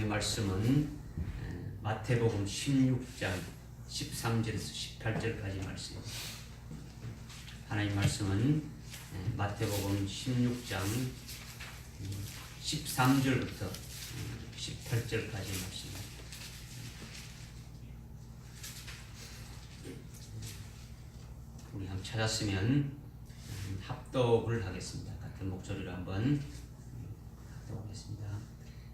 말씀은 마태복음 16장 13절에서 18절까지 말씀입니다. 하나님 말씀은 마태복음 16장 13절부터 18절까지 말씀입니다. 우리 한번 찾았으면 합독을 하겠습니다. 같은 목소리로 한번 합독하겠습니다.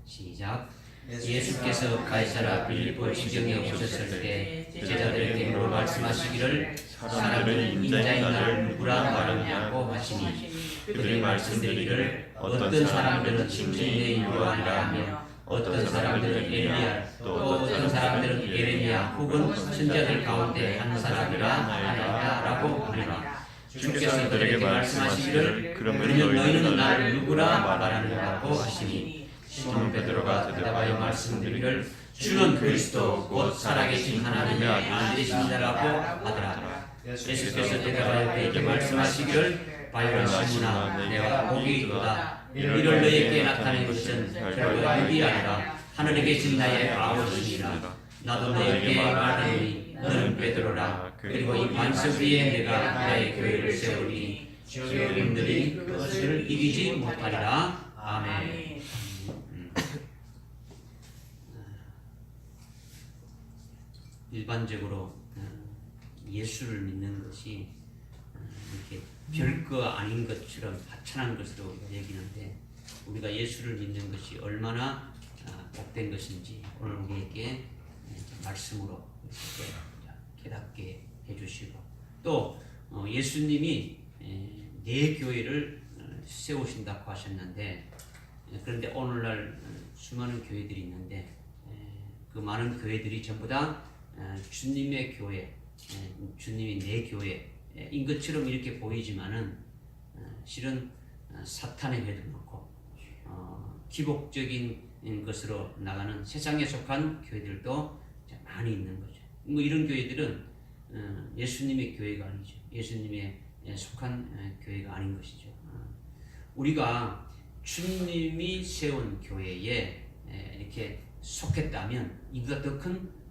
시작. 예수께서 가이사라 빌립보 지경에 오셨을 때 제자들에게 물어 말씀하시기를 사람들은 인자의 나를 누구라 말하냐고 하시니 그들이 말씀드리기를 어떤 사람들은 짐승의 요한이라 하며 어떤 사람들은 엘리야 또 어떤 사람들은 예레미야 혹은 선지자들 가운데 한 사람이라 하느냐라고 하니라. 주께서 그들에게 말씀하시기를 그러면 너희는 나를 누구라 말하느냐고 하시니 시몬 베드로가 대답하여 말씀드리기를 주는 그리스도 곧 살아계신 하나님의 아들이시니라고 하더라. 예수께서 대답하여 그에게 말씀하시기를 바요라 시몬아 내가 복이 있도다. 이를 너희에게 나타낸 것은 결국 육이 아니라 하늘에 계신 나의 아버지시니라. 나도 너희에게 말하노니 너는 베드로라. 그리고 이 반석 위에 내가 나의 교회를 세우리니 주님들이 그것을 이기지 못하리라. 아멘. 일반적으로 예수를 믿는 것이 이렇게 별거 아닌 것처럼 하찮은 것으로 우리가 여기는데 우리가 예수를 믿는 것이 얼마나 복된 것인지 오늘 우리에게 말씀으로 깨닫게 해주시고 또 예수님이 네 교회를 세우신다고 하셨는데 그런데 오늘날 수많은 교회들이 있는데 그 많은 교회들이 전부 다 주님의 교회, 주님이 내 교회인 것처럼 이렇게 보이지만은 실은 사탄의 회도 많고 기복적인 것으로 나가는 세상에 속한 교회들도 많이 있는 거죠. 뭐 이런 교회들은 예수님의 교회가 아니죠. 예수님의 속한 교회가 아닌 것이죠. 우리가 주님이 세운 교회에 이렇게 속했다면 이보다 더 큰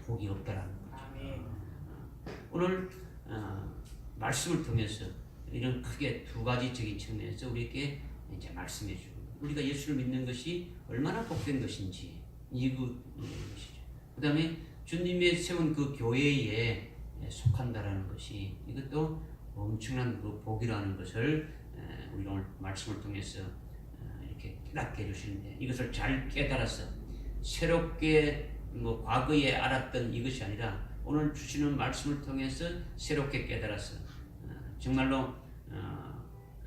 복이 없다라는 거죠. 오늘 말씀을 통해서 이런 크게 두 가지적인 측면에서 우리에게 이제 말씀해 주고 우리가 예수를 믿는 것이 얼마나 복된 것인지 것이죠. 그 다음에 주님이 세운 그 교회에 속한다라는 것이 이것도 엄청난 그 복이라는 것을 우리가 오늘 말씀을 통해서 이렇게 깨닫게 해주시는데 이것을 잘 깨달아서 새롭게 뭐 과거에 알았던 이것이 아니라 오늘 주시는 말씀을 통해서 새롭게 깨달아서 정말로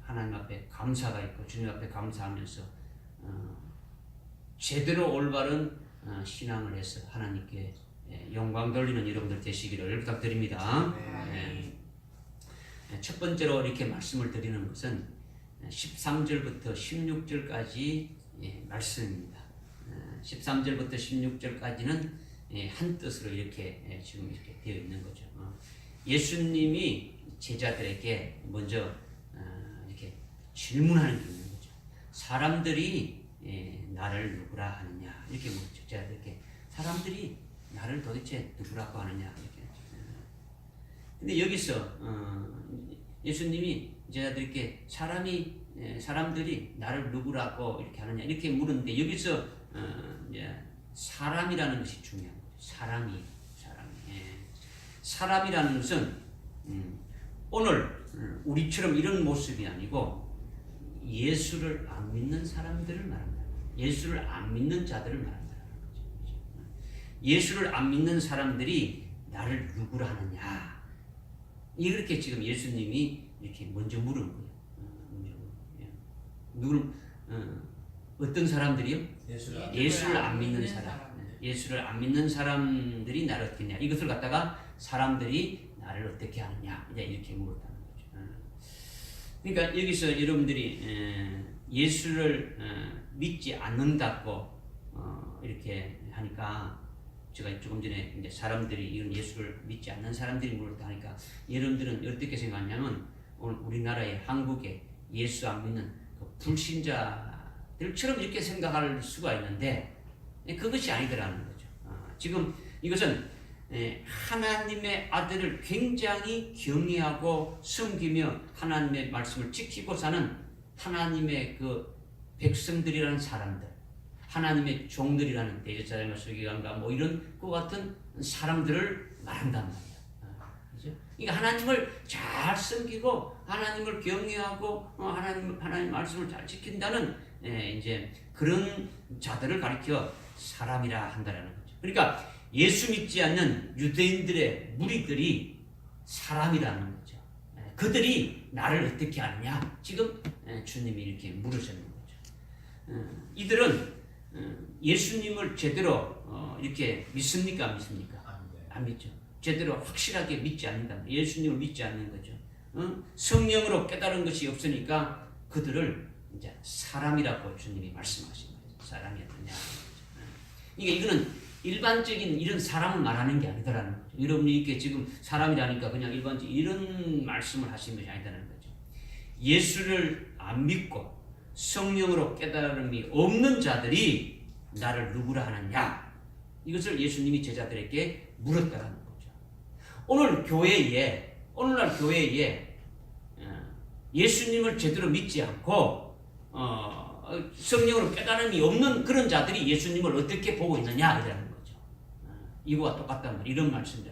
하나님 앞에 감사가 있고 주님 앞에 감사하면서 제대로 올바른 신앙을 해서 하나님께 영광 돌리는 여러분들 되시기를 부탁드립니다. 첫 번째로 이렇게 말씀을 드리는 것은 13절부터 16절까지 말씀입니다. 13절부터 16절까지는 한 뜻으로 이렇게 지금 이렇게 되어 있는 거죠. 예수님이 제자들에게 먼저 이렇게 질문하는 게 있는 거죠. 사람들이 나를 누구라 하느냐 이렇게 묻죠. 제자들에게 사람들이 나를 도대체 누구라고 하느냐 이렇게. 근데 여기서 예수님이 제자들에게 사람들이 나를 누구라고 이렇게 하느냐 이렇게 물었는데 여기서 사람이라는 것이 중요한 거죠. 사람이라는 것은 오늘 우리처럼 이런 모습이 아니고 예수를 안 믿는 사람들을 말합니다. 예수를 안 믿는 자들을 말합니다. 예수를 안 믿는 사람들이 나를 누구라 하느냐 이렇게 지금 예수님이 이렇게 먼저 물은 거예요. 누굴 어떤 사람들이요? 예수를 안 믿는 사람. 예수를 안 믿는 사람들이 나를 어떻게 하냐. 이것을 갖다가 사람들이 나를 어떻게 하느냐. 이제 이렇게 물었다는 거죠. 그러니까 여기서 여러분들이 예수를 믿지 않는다고 이렇게 하니까 제가 조금 전에 이제 사람들이 이런 예수를 믿지 않는 사람들이 물었다 하니까 여러분들은 어떻게 생각하냐면 오늘 우리나라의 한국에 예수 안 믿는 그 불신자들처럼 이렇게 생각할 수가 있는데 그것이 아니더라는 거죠. 지금 이것은 하나님의 아들을 굉장히 경외하고 섬기며 하나님의 말씀을 지키고 사는 하나님의 그 백성들이라는 사람들, 하나님의 종들이라는 대제사장과 서기관과 뭐 이런 것 같은 사람들을 말한단 말이야. 그렇죠? 그러니까 하나님을 잘 섬기고 하나님을 경외하고 하나님 말씀을 잘 지킨다는 이제 그런 자들을 가리켜 사람이라 한다라는 거죠. 그러니까 예수 믿지 않는 유대인들의 무리들이 사람이라는 거죠. 그들이 나를 어떻게 아느냐? 지금 주님이 이렇게 물으시는 거죠. 이들은 예수님을 제대로 이렇게 믿습니까? 안 믿습니까? 안 믿죠. 제대로 확실하게 믿지 않는다. 예수님을 믿지 않는 거죠. 성령으로 깨달은 것이 없으니까 그들을 이제 사람이라고 주님이 말씀하신 거죠. 사람이었느냐. 그러니까 이거는 일반적인 이런 사람을 말하는 게 아니더라는 거죠. 여러분이 이렇게 지금 사람이라니까 그냥 일반적인 이런 말씀을 하시는 것이 아니다는 거죠. 예수를 안 믿고 성령으로 깨달음이 없는 자들이 나를 누구라 하느냐? 이것을 예수님이 제자들에게 물었다는 거죠. 오늘날 교회에 예수님을 제대로 믿지 않고 성령으로 깨달음이 없는 그런 자들이 예수님을 어떻게 보고 있느냐 이라는 거죠. 이거와 똑같단 말이에요. 이런 말씀들.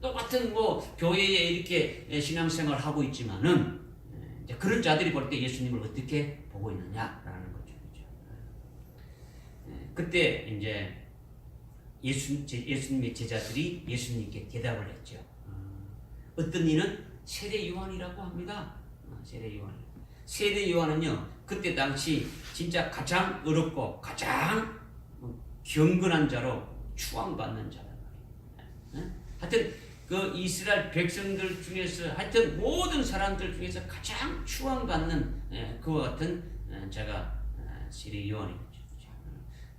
똑같은 뭐 교회에 이렇게 신앙생활을 하고 있지만은 이제 그런 자들이 볼 때 예수님을 어떻게 보고 있느냐라는 거죠. 그때 이제 예수님의 제자들이 예수님께 대답을 했죠. 어떤 이는 세례 요한이라고 합니다. 세례 요한은요, 그때 당시 진짜 가장 어렵고 가장 경건한 자로 추앙받는 자란 말이에요. 하여튼 그 이스라엘 백성들 중에서 하여튼 모든 사람들 중에서 가장 추앙받는 그와 같은 자가 세례 요한이죠.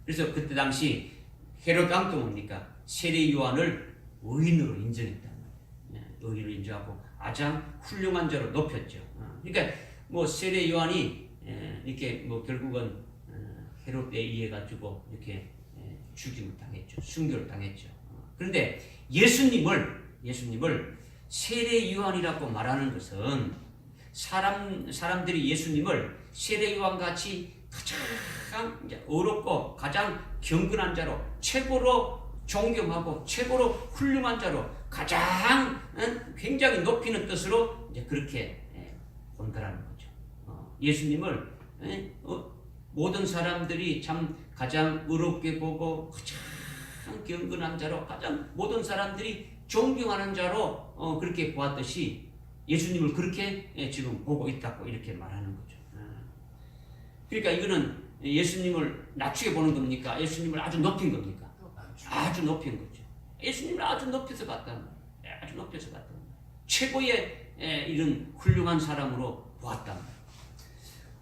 그래서 그때 당시 헤롯 왕도 뭡니까? 세례 요한을 의인으로 인정했단 말이에요. 의인으로 인정하고 가장 훌륭한 자로 높였죠. 그러니까 뭐 세례 요한이 이렇게 뭐 결국은 헤롯에 의해 가지고 이렇게 죽임을 당했죠. 순교를 당했죠. 그런데 예수님을 세례 요한이라고 말하는 것은 사람들이 예수님을 세례 요한 같이 가장 어렵고 가장 경건한 자로 최고로 존경하고 최고로 훌륭한 자로 가장 굉장히 높이는 뜻으로 이제 그렇게 본다라는 거죠. 예수님을 모든 사람들이 참 가장 어렵게 보고 가장 경건한 자로 가장 모든 사람들이 존경하는 자로 그렇게 보았듯이 예수님을 그렇게 지금 보고 있다고 이렇게 말하는 거죠. 그러니까 이거는 예수님을 낮추게 보는 겁니까? 예수님을 아주 높인 겁니까? 아주 높인 거죠. 예수님을 아주 높여서 봤다는 거예요. 아주 높여서 봤다는 거예요. 최고의 이런 훌륭한 사람으로 보았단 말이에요.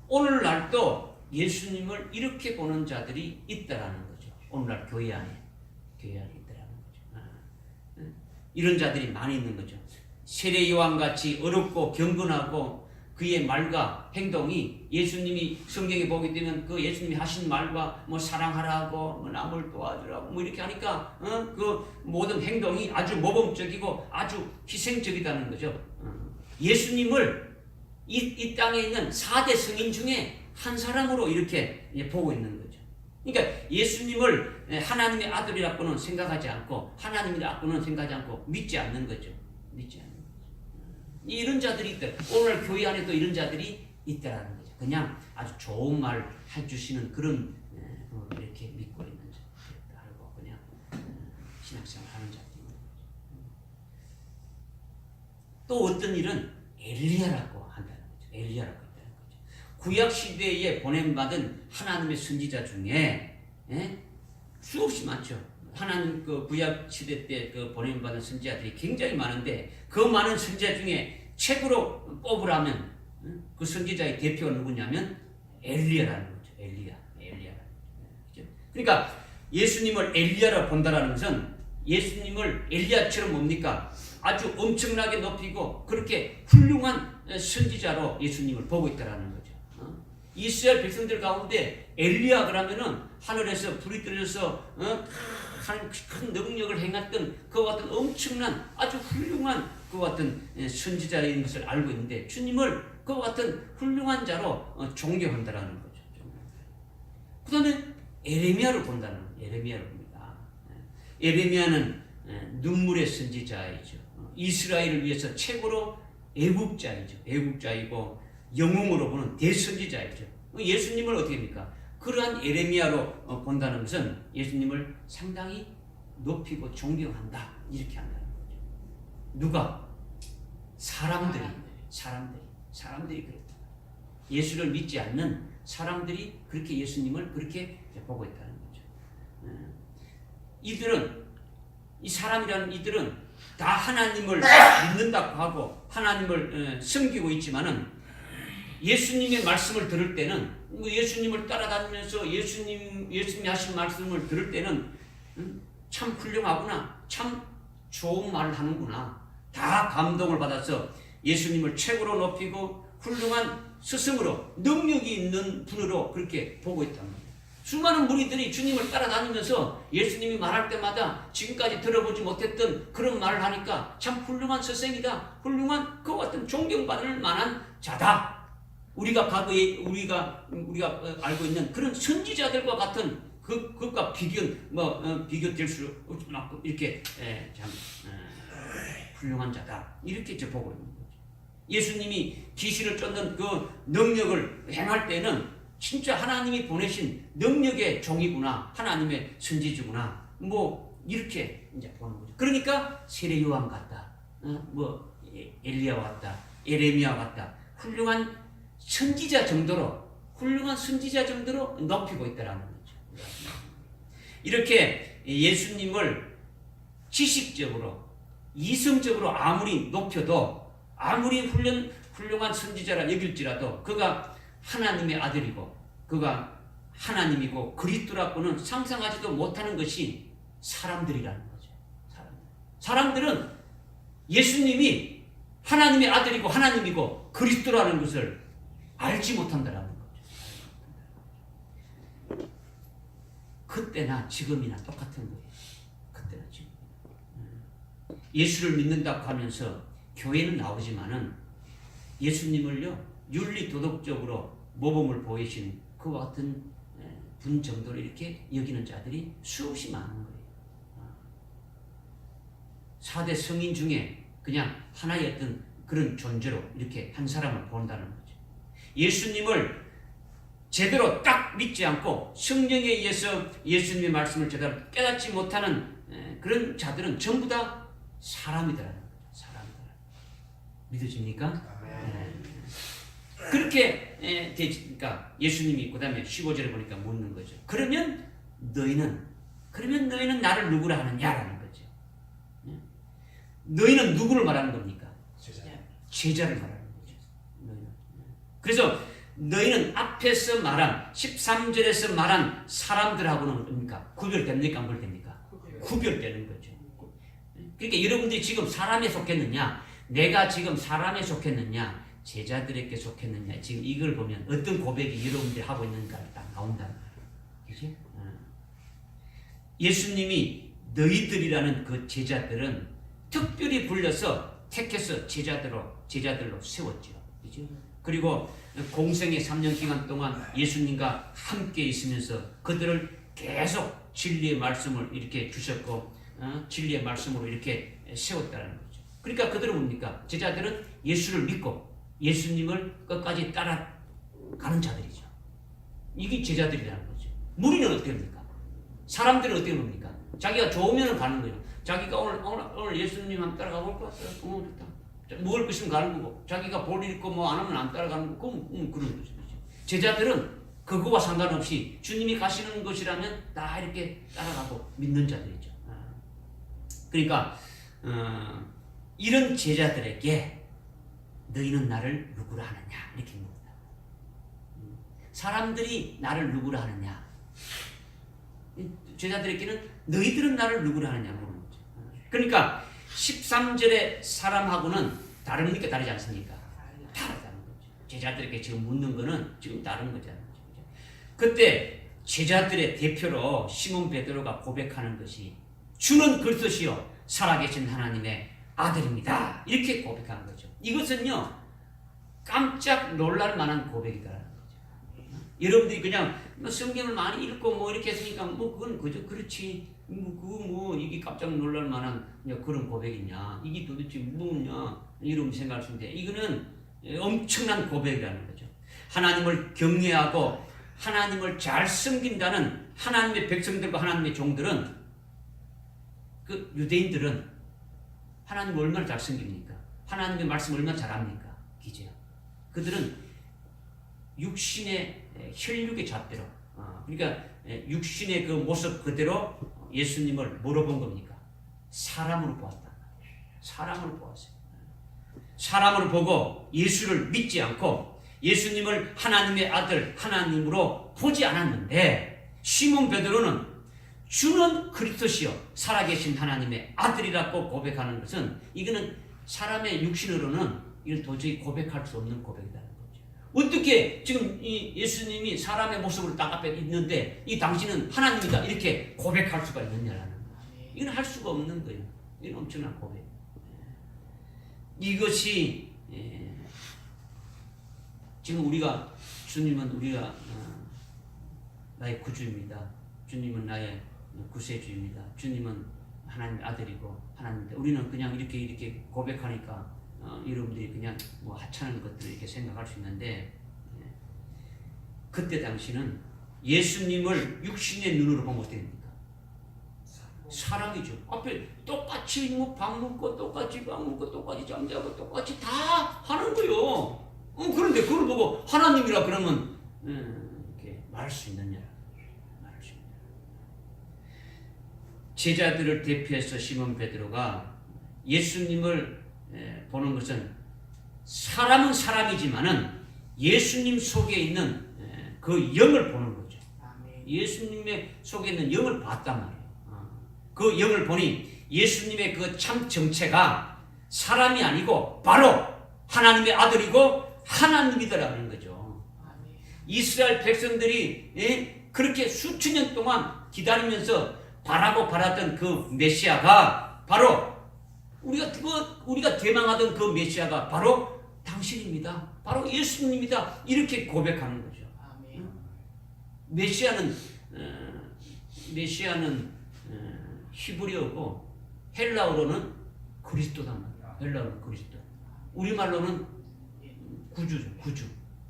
오늘날도 예수님을 이렇게 보는 자들이 있다라는 거죠. 오늘날 교회 안에 있다라는 거죠. 이런 자들이 많이 있는 거죠. 세례 요한같이 어렵고 경건하고 그의 말과 행동이 예수님이 성경에 보게 되면 그 예수님이 하신 말과 뭐 사랑하라고 뭐 남을 도와주라고 뭐 이렇게 하니까 그 모든 행동이 아주 모범적이고 아주 희생적이다는 거죠. 예수님을 이 땅에 있는 4대 성인 중에 한 사람으로 이렇게 보고 있는 거죠. 그러니까 예수님을 하나님의 아들이라고는 생각하지 않고 하나님이라고는 생각하지 않고 믿지 않는 거죠. 믿지 않는 거죠. 이런 자들이 있다. 오늘 교회 안에도 이런 자들이 있다라는 거죠. 그냥 아주 좋은 말 해주시는 그런 이렇게 믿고 있는 자들 알고 그냥 신앙생활 하는 자들입니다. 또 어떤 일은 엘리야라고 한다는 거죠. 엘리야라고 한다는 거죠. 구약 시대에 보냄받은 하나님의 선지자 중에 수없이 많죠. 하나님 그 구약 시대 때 그 보냄받은 선지자들이 굉장히 많은데 그 많은 선지자 중에 최고로 뽑으라면 그 선지자의 대표가 누구냐면 엘리야라는 거죠. 엘리야라는 거죠. 그러니까 예수님을 엘리야로 본다라는 것은 예수님을 엘리야처럼 뭡니까? 아주 엄청나게 높이고 그렇게 훌륭한 선지자로 예수님을 보고 있다라는 거죠. 이스라엘 백성들 가운데 엘리야 그러면은 하늘에서 불이 떨어져서 큰 능력을 행했던 그와 같은 엄청난 아주 훌륭한 그와 같은 선지자인 것을 알고 있는데 주님을 그와 같은 훌륭한 자로 존경한다라는 거죠. 그 다음에 에레미야를 본다는 에레미야를 봅니다. 에레미야는 눈물의 선지자이죠. 이스라엘을 위해서 최고로 애국자이죠. 애국자이고 영웅으로 보는 대선지자이죠. 예수님을 어떻게 합니까? 그러한 에레미야로 본다는 것은 예수님을 상당히 높이고 존경한다 이렇게 한다는 거죠. 누가? 사람들이 그랬다. 예수를 믿지 않는 사람들이 그렇게 예수님을 그렇게 보고 있다는 거죠. 이 사람이라는 이들은 다 하나님을 믿는다고 하고 하나님을 섬기고 있지만은 예수님의 말씀을 들을 때는 예수님을 따라다니면서 예수님이 하신 말씀을 들을 때는 참 훌륭하구나, 참 좋은 말을 하는구나, 다 감동을 받아서 예수님을 최고로 높이고 훌륭한 스승으로 능력이 있는 분으로 그렇게 보고 있다는 거예요. 수많은 무리들이 주님을 따라다니면서 예수님이 말할 때마다 지금까지 들어보지 못했던 그런 말을 하니까 참 훌륭한 스승이다, 훌륭한 그와 같은 존경받을 만한 자다. 우리가 알고 있는 그런 선지자들과 같은 그것과 비교될 수 없고 이렇게 참 훌륭한 자다 이렇게 보고 있는 거죠. 예수님이 귀신을 쫓는 그 능력을 행할 때는 진짜 하나님이 보내신 능력의 종이구나, 하나님의 선지주구나, 이렇게 이제 보는 거죠. 그러니까 세례 요한 같다, 엘리야 같다, 에레미야 같다, 훌륭한 선지자 정도로 높이고 있다라는 거죠. 이렇게 예수님을 지식적으로, 이성적으로 아무리 높여도, 아무리 훌륭한 선지자라 여길지라도 그가 하나님의 아들이고 그가 하나님이고 그리스도라고는 상상하지도 못하는 것이 사람들이라는 거죠. 사람들은 예수님이 하나님의 아들이고 하나님이고 그리스도라는 것을 알지 못한다라는 거죠. 그때나 지금이나 똑같은 거예요. 그때나 지금. 예수를 믿는다고 하면서 교회는 나오지만은 예수님을요 윤리 도덕적으로 모범을 보이신 그와 같은 분 정도로 이렇게 여기는 자들이 수없이 많은 거예요. 4대 성인 중에 그냥 하나의 어떤 그런 존재로 이렇게 한 사람을 본다는 거죠. 예수님을 제대로 딱 믿지 않고 성령에 의해서 예수님의 말씀을 제대로 깨닫지 못하는 그런 자들은 전부 다 사람이더라는 거죠. 사람이더라. 믿어집니까? 그렇게 되니까 예수님이 그 다음에 15절에 보니까 묻는 거죠. 그러면 너희는 나를 누구라 하느냐라는 거죠. 너희는 누구를 말하는 겁니까? 제자를 말하는 거죠. 그래서 너희는 앞에서 말한 13절에서 말한 사람들하고는 뭡니까? 구별됩니까? 안 구별됩니까? 구별되는 거죠. 그러니까 여러분들이 지금 사람에 속했느냐, 내가 지금 사람에 속했느냐, 제자들에게 속했느냐, 지금 이걸 보면 어떤 고백이 여러분들이 하고 있는가 딱 나온다는 거예요. 그치? 예수님이 너희들이라는 그 제자들은 특별히 불려서 택해서 제자들로 세웠죠. 그죠? 그리고 공생의 3년 기간 동안 예수님과 함께 있으면서 그들을 계속 진리의 말씀을 이렇게 주셨고, 진리의 말씀으로 이렇게 세웠다는 거죠. 그러니까 그들은 뭡니까? 제자들은 예수를 믿고 예수님을 끝까지 따라가는 자들이죠. 이게 제자들이라는 거죠. 무리는 어떻게 합니까? 사람들은 어떻게 합니까? 자기가 좋으면 가는 거예요. 자기가 오늘 예수님 한번 따라가 볼 것 같아요. 좋다. 먹을 거 있으면 가는 거고, 자기가 볼 일 있고 안 하면 안 따라가는 거고, 그런 거죠. 제자들은 그거와 상관없이 주님이 가시는 것이라면 다 이렇게 따라가고 믿는 자들이죠. 그러니까 이런 제자들에게 너희는 나를 누구라 하느냐 이렇게 묻는다. 사람들이 나를 누구라 하느냐, 제자들에게는 너희들은 나를 누구라 하느냐 물어보는 거죠. 그러니까 13절의 사람하고는 다릅니까? 다르지 않습니까? 다르다는 거죠. 제자들에게 지금 묻는 거는 지금 다른 거잖아요. 그때 제자들의 대표로 시몬 베드로가 고백하는 것이 주는 그리스도시요 살아계신 하나님의 아들입니다. 이렇게 고백하는 거죠. 이것은요 깜짝 놀랄 만한 고백이다라는 거죠. 여러분들이 그냥 성경을 많이 읽고 뭐 이렇게 했으니까 뭐 그건 그저 그렇지 이게 깜짝 놀랄 만한 그런 고백이냐 이게 도대체 뭐냐 이런 생각할 수 있는데 이거는 엄청난 고백이라는 거죠. 하나님을 경외하고 하나님을 잘 섬긴다는 하나님의 백성들과 하나님의 종들은 그 유대인들은 하나님을 얼마나 잘 섬깁니까? 하나님의 말씀을 얼마나 잘합니까? 기재야. 그들은 육신의 혈육의 잣대로 그러니까 육신의 그 모습 그대로 예수님을 뭐로 본 겁니까? 사람으로 보았다. 사람으로 보았어요. 사람으로 보고 예수를 믿지 않고 예수님을 하나님의 아들 하나님으로 보지 않았는데 시몬 베드로는 주는 그리스도시요 살아계신 하나님의 아들이라고 고백하는 것은 이거는 사람의 육신으로는 이걸 도저히 고백할 수 없는 고백이라는 거죠. 어떻게 지금 이 예수님이 사람의 모습으로 딱 앞에 있는데 이 당신은 하나님이다 이렇게 고백할 수가 있느냐라는 거예요. 이건 할 수가 없는 거예요. 이건 엄청난 고백. 이것이 지금 우리가 주님은 우리가 나의 구주입니다. 주님은 나의 구세주입니다. 주님은 하나님의 아들이고 하나님인데 우리는 그냥 이렇게 고백하니까 여러분들이 그냥 뭐 하찮은 것들 이렇게 생각할 수 있는데 그때 당시는 예수님을 육신의 눈으로 보면 어떻게 됩니까? 사람이죠. 앞에 똑같이 뭐 밥 먹고 똑같이 잠자고 똑같이 다 하는 거요. 그런데 그걸 보고 하나님이라 그러면 이렇게 말할 수 있느냐? 말할 수 있느냐? 제자들을 대표해서 시몬 베드로가 예수님을 보는 것은 사람은 사람이지만은 예수님 속에 있는 그 영을 보는 거죠. 예수님의 속에 있는 영을 봤단 말이에요. 그 영을 보니 예수님의 그 참 정체가 사람이 아니고 바로 하나님의 아들이고 하나님이더라는 거죠. 이스라엘 백성들이 그렇게 수천 년 동안 기다리면서 바라고 바랐던 그 메시아가 바로 우리가 대망하던 그 메시아가 바로 당신입니다. 바로 예수님입니다. 이렇게 고백하는 거죠. 메시아는 히브리어고 헬라어로는 그리스도단 말이에요. 헬라어는 그리스도. 우리말로는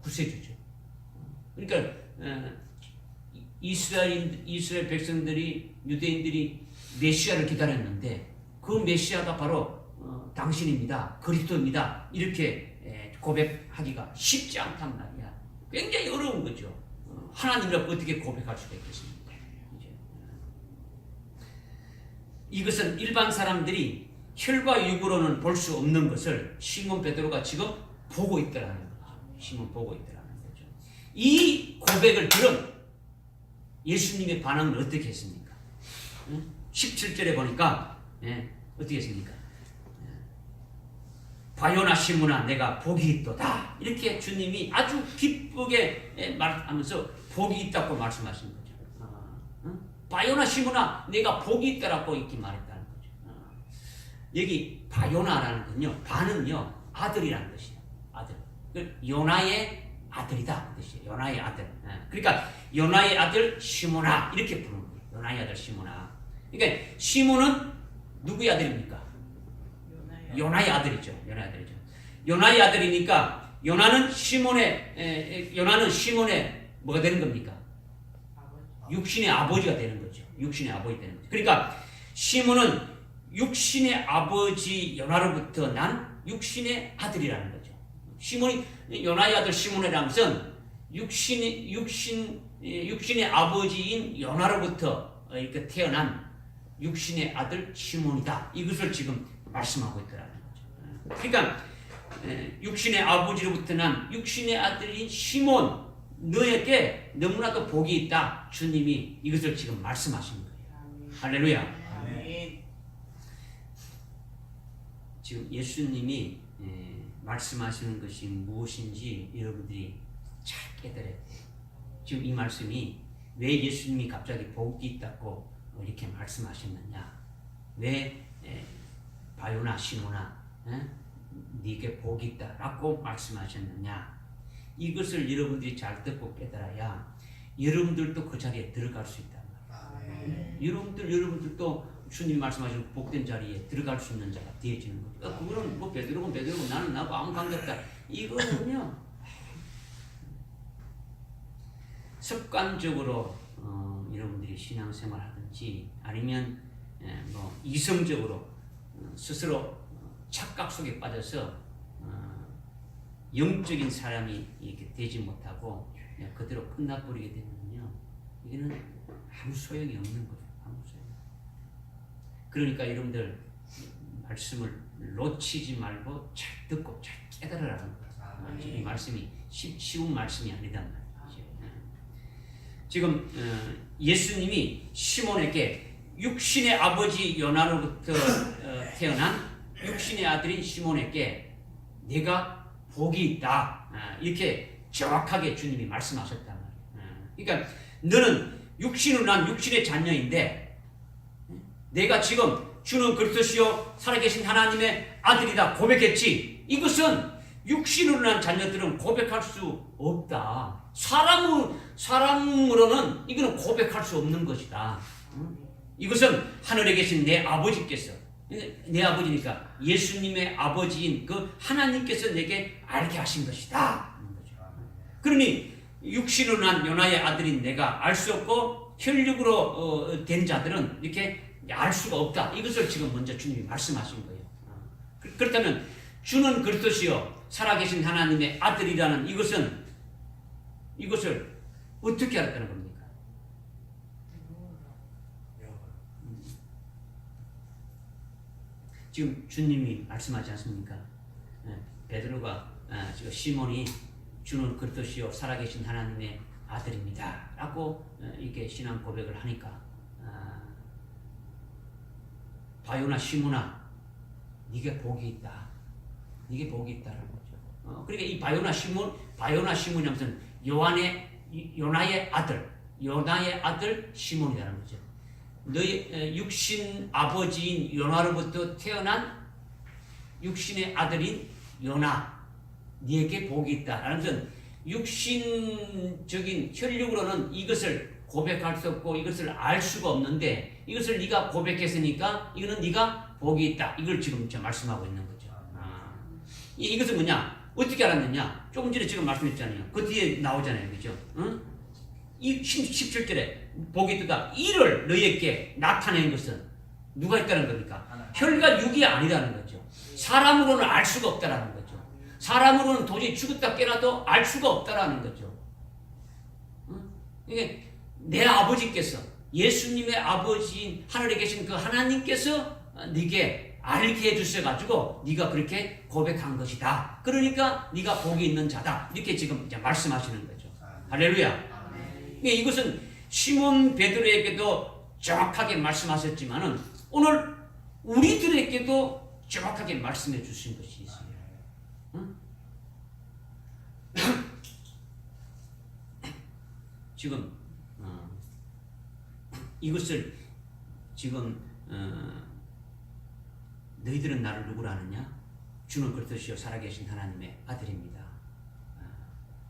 구세주죠. 그러니까 이스라엘 백성들이 유대인들이 메시아를 기다렸는데 그 메시아가 바로 당신입니다. 그리스도입니다. 이렇게 고백하기가 쉽지 않단 말이야. 굉장히 어려운 거죠. 하나님이라고 어떻게 고백할 수가 있겠습니까? 이것은 일반 사람들이 혈과 육으로는 볼 수 없는 것을 시몬 베드로가 지금 보고 있더라는 거죠. 시몬 보고 있더라는 거죠. 이 고백을 들은 예수님의 반응은 어떻게 했습니까? 17절에 보니까 어떻게 했습니까? 바요나 시몬아 내가 복이 있도다. 이렇게 주님이 아주 기쁘게 말하면서 복이 있다고 말씀하신 거죠. 바요나 시몬아 내가 복이 있다라고 이렇게 말했다는 거죠. 여기 바요나라는 건요, 바는요 아들이라는 뜻이에요. 아들. 요나의 아들이다 그 뜻이에요. 요나의 아들. 그러니까 요나의 아들 시몬아 이렇게 부르는 거예요. 요나의 아들 시몬아. 그러니까 시몬은 누구의 아들입니까? 요나의 아들이죠. 요나의 아들이죠. 요나의 아들이니까 요나는 시몬의 뭐가 되는 겁니까? 육신의 아버지가 되는 거죠. 육신의 아버지 되는 거죠. 그러니까 시몬은 육신의 아버지 요나로부터 난 육신의 아들이라는 거죠. 시몬이 요나의 아들 시몬이라는 것은 육신의 아버지인 요나로부터 이렇게 태어난 육신의 아들 시몬이다. 이것을 지금 말씀하고 있더라는 거죠. 그러니까 육신의 아버지로부터 난 육신의 아들인 시몬 너에게 너무나도 복이 있다. 주님이 이것을 지금 말씀하신 거예요. 할렐루야. 아멘. 지금 예수님이 말씀하시는 것이 무엇인지 여러분들이 잘 깨달아야 돼요. 지금 이 말씀이 왜 예수님이 갑자기 복이 있다고 이렇게 말씀하셨느냐, 왜 바요나 시모나 네게 복이 있다라고 말씀하셨느냐, 이것을 여러분들이 잘 듣고 깨달아야 여러분들도 그 자리에 들어갈 수 있단 말이에요. 여러분들도 주님이 말씀하신 복된 자리에 들어갈 수 있는 자가 되어지는 거죠. 그거는 뭐 베드로고 나는 나하고 아무 관계없다, 이거는요 습관적으로 여러분들이 신앙생활 하든지 아니면 뭐 이성적으로 스스로 착각 속에 빠져서 영적인 사람이 이렇게 되지 못하고 그냥 그대로 끝나버리게 되면요, 이거는 아무 소용이 없는 거예요. 아무 소용. 그러니까 여러분들 말씀을 놓치지 말고 잘 듣고 잘 깨달으라는 거예요. 이 말씀이 쉬운 말씀이 아니단 말이에요. 지금 예수님이 시몬에게 육신의 아버지 요나로부터 태어난 육신의 아들인 시몬에게 내가 복이 있다, 이렇게 정확하게 주님이 말씀하셨단 말이에요. 그러니까 너는 육신으로 난 육신의 자녀인데 내가 지금 주는 그리스도시요 살아계신 하나님의 아들이다 고백했지, 이것은 육신으로 난 자녀들은 고백할 수 없다. 사람으로는 이거는 고백할 수 없는 것이다. 이것은 하늘에 계신 내 아버지께서, 내 아버지니까 예수님의 아버지인 그 하나님께서 내게 알게 하신 것이다. 그러니 육신으로 난 요나의 아들인 내가 알 수 없고 혈육으로 된 자들은 이렇게 알 수가 없다. 이것을 지금 먼저 주님이 말씀하신 거예요. 그렇다면 주는 그리스도시요 살아계신 하나님의 아들이라는 이것을 어떻게 알았다는 겁니까? 지금 주님이 말씀하지 않습니까? 베드로가 지금 시몬이 주는 그리스도시요 살아계신 하나님의 아들입니다 라고 이렇게 신앙 고백을 하니까 바요나 시몬아 네게 복이 있다, 네게 복이 있다라는 거죠. 그러니까 이 바요나 시몬이 무슨 요나의 아들 시몬이라는 거죠. 너희 육신 아버지인 요나로부터 태어난 육신의 아들인 요나, 네게 복이 있다라는 것은 육신적인 혈육으로는 이것을 고백할 수 없고 이것을 알 수가 없는데 이것을 네가 고백했으니까 이거는 네가 복이 있다, 이걸 지금 말씀하고 있는 거죠. 이것은 뭐냐? 어떻게 알았느냐? 조금 전에 지금 말씀했잖아요. 그 뒤에 나오잖아요. 그죠? 응? 이 17절에 복이 있다. 이를 너희에게 나타낸 것은 누가 있다는 겁니까? 혈과 육이 아니라는 거죠. 사람으로는 알 수가 없다라는 거죠. 사람으로는 도저히 죽었다 깨어나도 알 수가 없다라는 거죠. 응? 이게 내 아버지께서, 예수님의 아버지인 하늘에 계신 그 하나님께서 네게 알게 해주셔가지고 네가 그렇게 고백한 것이다. 그러니까 네가 복이 있는 자다. 이렇게 지금 이제 말씀하시는 거죠. 할렐루야. 이것은 시몬 베드로에게도 정확하게 말씀하셨지만은 오늘 우리들에게도 정확하게 말씀해 주신 것이 있어요. 응? 지금 이것을 지금 너희들은 나를 누구라 하느냐? 주는 그리스도시요 살아계신 하나님의 아들입니다.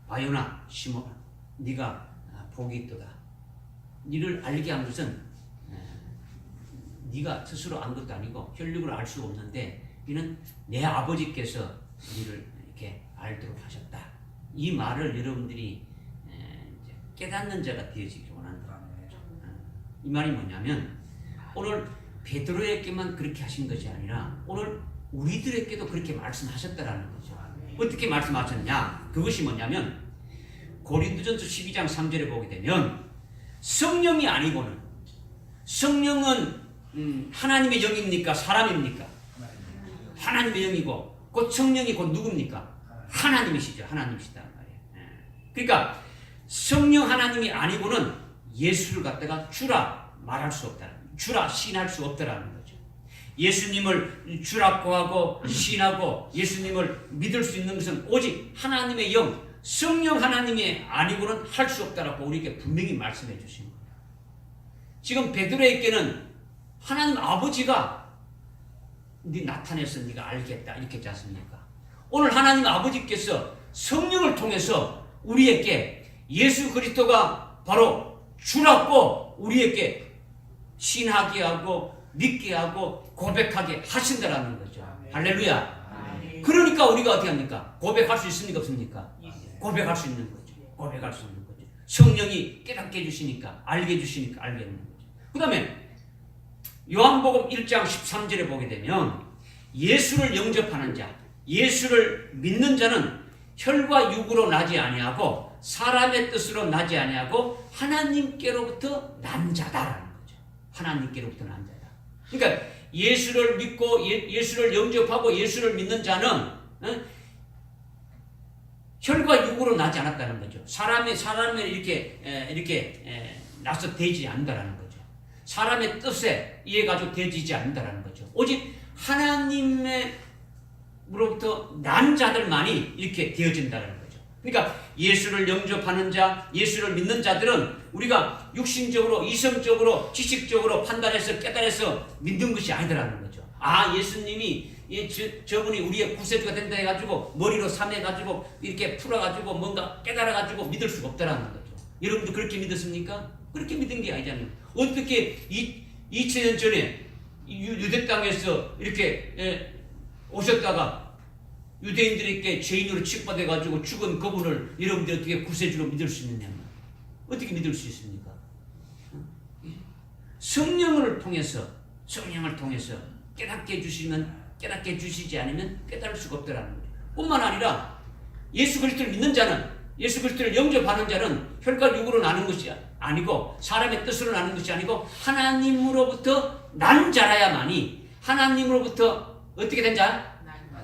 바요나 시몬아 네가 복이 있도다. 너를 알게 한 것은 네가 스스로 안 것도 아니고 혈육으로 알 수가 없는데 이는 내 아버지께서 너를 이렇게 알도록 하셨다. 이 말을 여러분들이 깨닫는 자가 되어지기 원한다. 이 말이 뭐냐면 오늘 베드로에게만 그렇게 하신 것이 아니라 오늘 우리들에게도 그렇게 말씀하셨다라는 거죠. 어떻게 말씀하셨냐? 그것이 뭐냐면 고린도전서 12장 3절에 보게 되면 성령이 아니고는, 성령은 하나님의 영입니까? 사람입니까? 하나님의 영이고 곧 성령이 곧 누굽니까? 하나님이시죠. 하나님이시단 말이에요. 그러니까 성령 하나님이 아니고는 예수를 갖다가 주라 말할 수 없다. 주라 시인할 수 없다라는 거죠. 예수님을 주라고 하고 신하고 예수님을 믿을 수 있는 것은 오직 하나님의 영, 성령 하나님이 아니고는 할 수 없다라고 우리에게 분명히 말씀해 주신 거예요. 지금 베드로에게는 하나님 아버지가 네 나타내서 네가 알겠다 이렇게 했지 않습니까? 오늘 하나님 아버지께서 성령을 통해서 우리에게 예수 그리스도가 바로 주라고 우리에게 신하게 하고 믿게 하고 고백하게 하신다라는 거죠. 할렐루야. 그러니까 우리가 어떻게 합니까? 고백할 수 있습니까? 없습니까? 고백할 수 있는 거죠. 고백할 수 있는 거죠. 성령이 깨닫게 해주시니까 알게 해주시니까 알게 하는 거죠. 그 다음에 요한복음 1장 13절에 보게 되면 예수를 영접하는 자, 예수를 믿는 자는 혈과 육으로 나지 아니하고 사람의 뜻으로 나지 아니하고 하나님께로부터 난 자다라는 거죠. 하나님께로부터 난 자다. 그러니까 예수를 믿고 예수를 영접하고 예수를 믿는 자는 혈과 육으로 나지 않았다는 거죠. 사람의 이렇게 나서 되지 않는다라는 거죠. 사람의 뜻에 의해 가지고 되지지 않는다라는 거죠. 오직 하나님으로부터 난 자들만이 이렇게 되어진다는 거죠. 그러니까 예수를 영접하는 자, 예수를 믿는 자들은 우리가 육신적으로, 이성적으로, 지식적으로 판단해서 깨달아서 믿는 것이 아니더라는 거죠. 아, 예수님이 저분이 우리의 구세주가 된다 해가지고 머리로 삼해가지고 이렇게 풀어가지고 뭔가 깨달아가지고 믿을 수가 없다라는 거죠. 여러분도 그렇게 믿었습니까? 그렇게 믿은 게 아니잖아요. 어떻게 2000년 전에 유대 땅에서 이렇게 오셨다가 유대인들에게 죄인으로 취급받아가지고 죽은 그분을 여러분들이 어떻게 구세주로 믿을 수 있느냐? 어떻게 믿을 수 있습니까? 성령을 통해서 깨닫게 해주시면 깨닫게 해주시지 않으면 깨달을 수가 없더라는 거죠. 뿐만 아니라 예수 그리스도를 믿는 자는, 예수 그리스도를 영접하는 자는 혈과 육으로 나는 것이 아니고 사람의 뜻으로 나는 것이 아니고 하나님으로부터 난 자라야만이, 하나님으로부터 어떻게 된 자?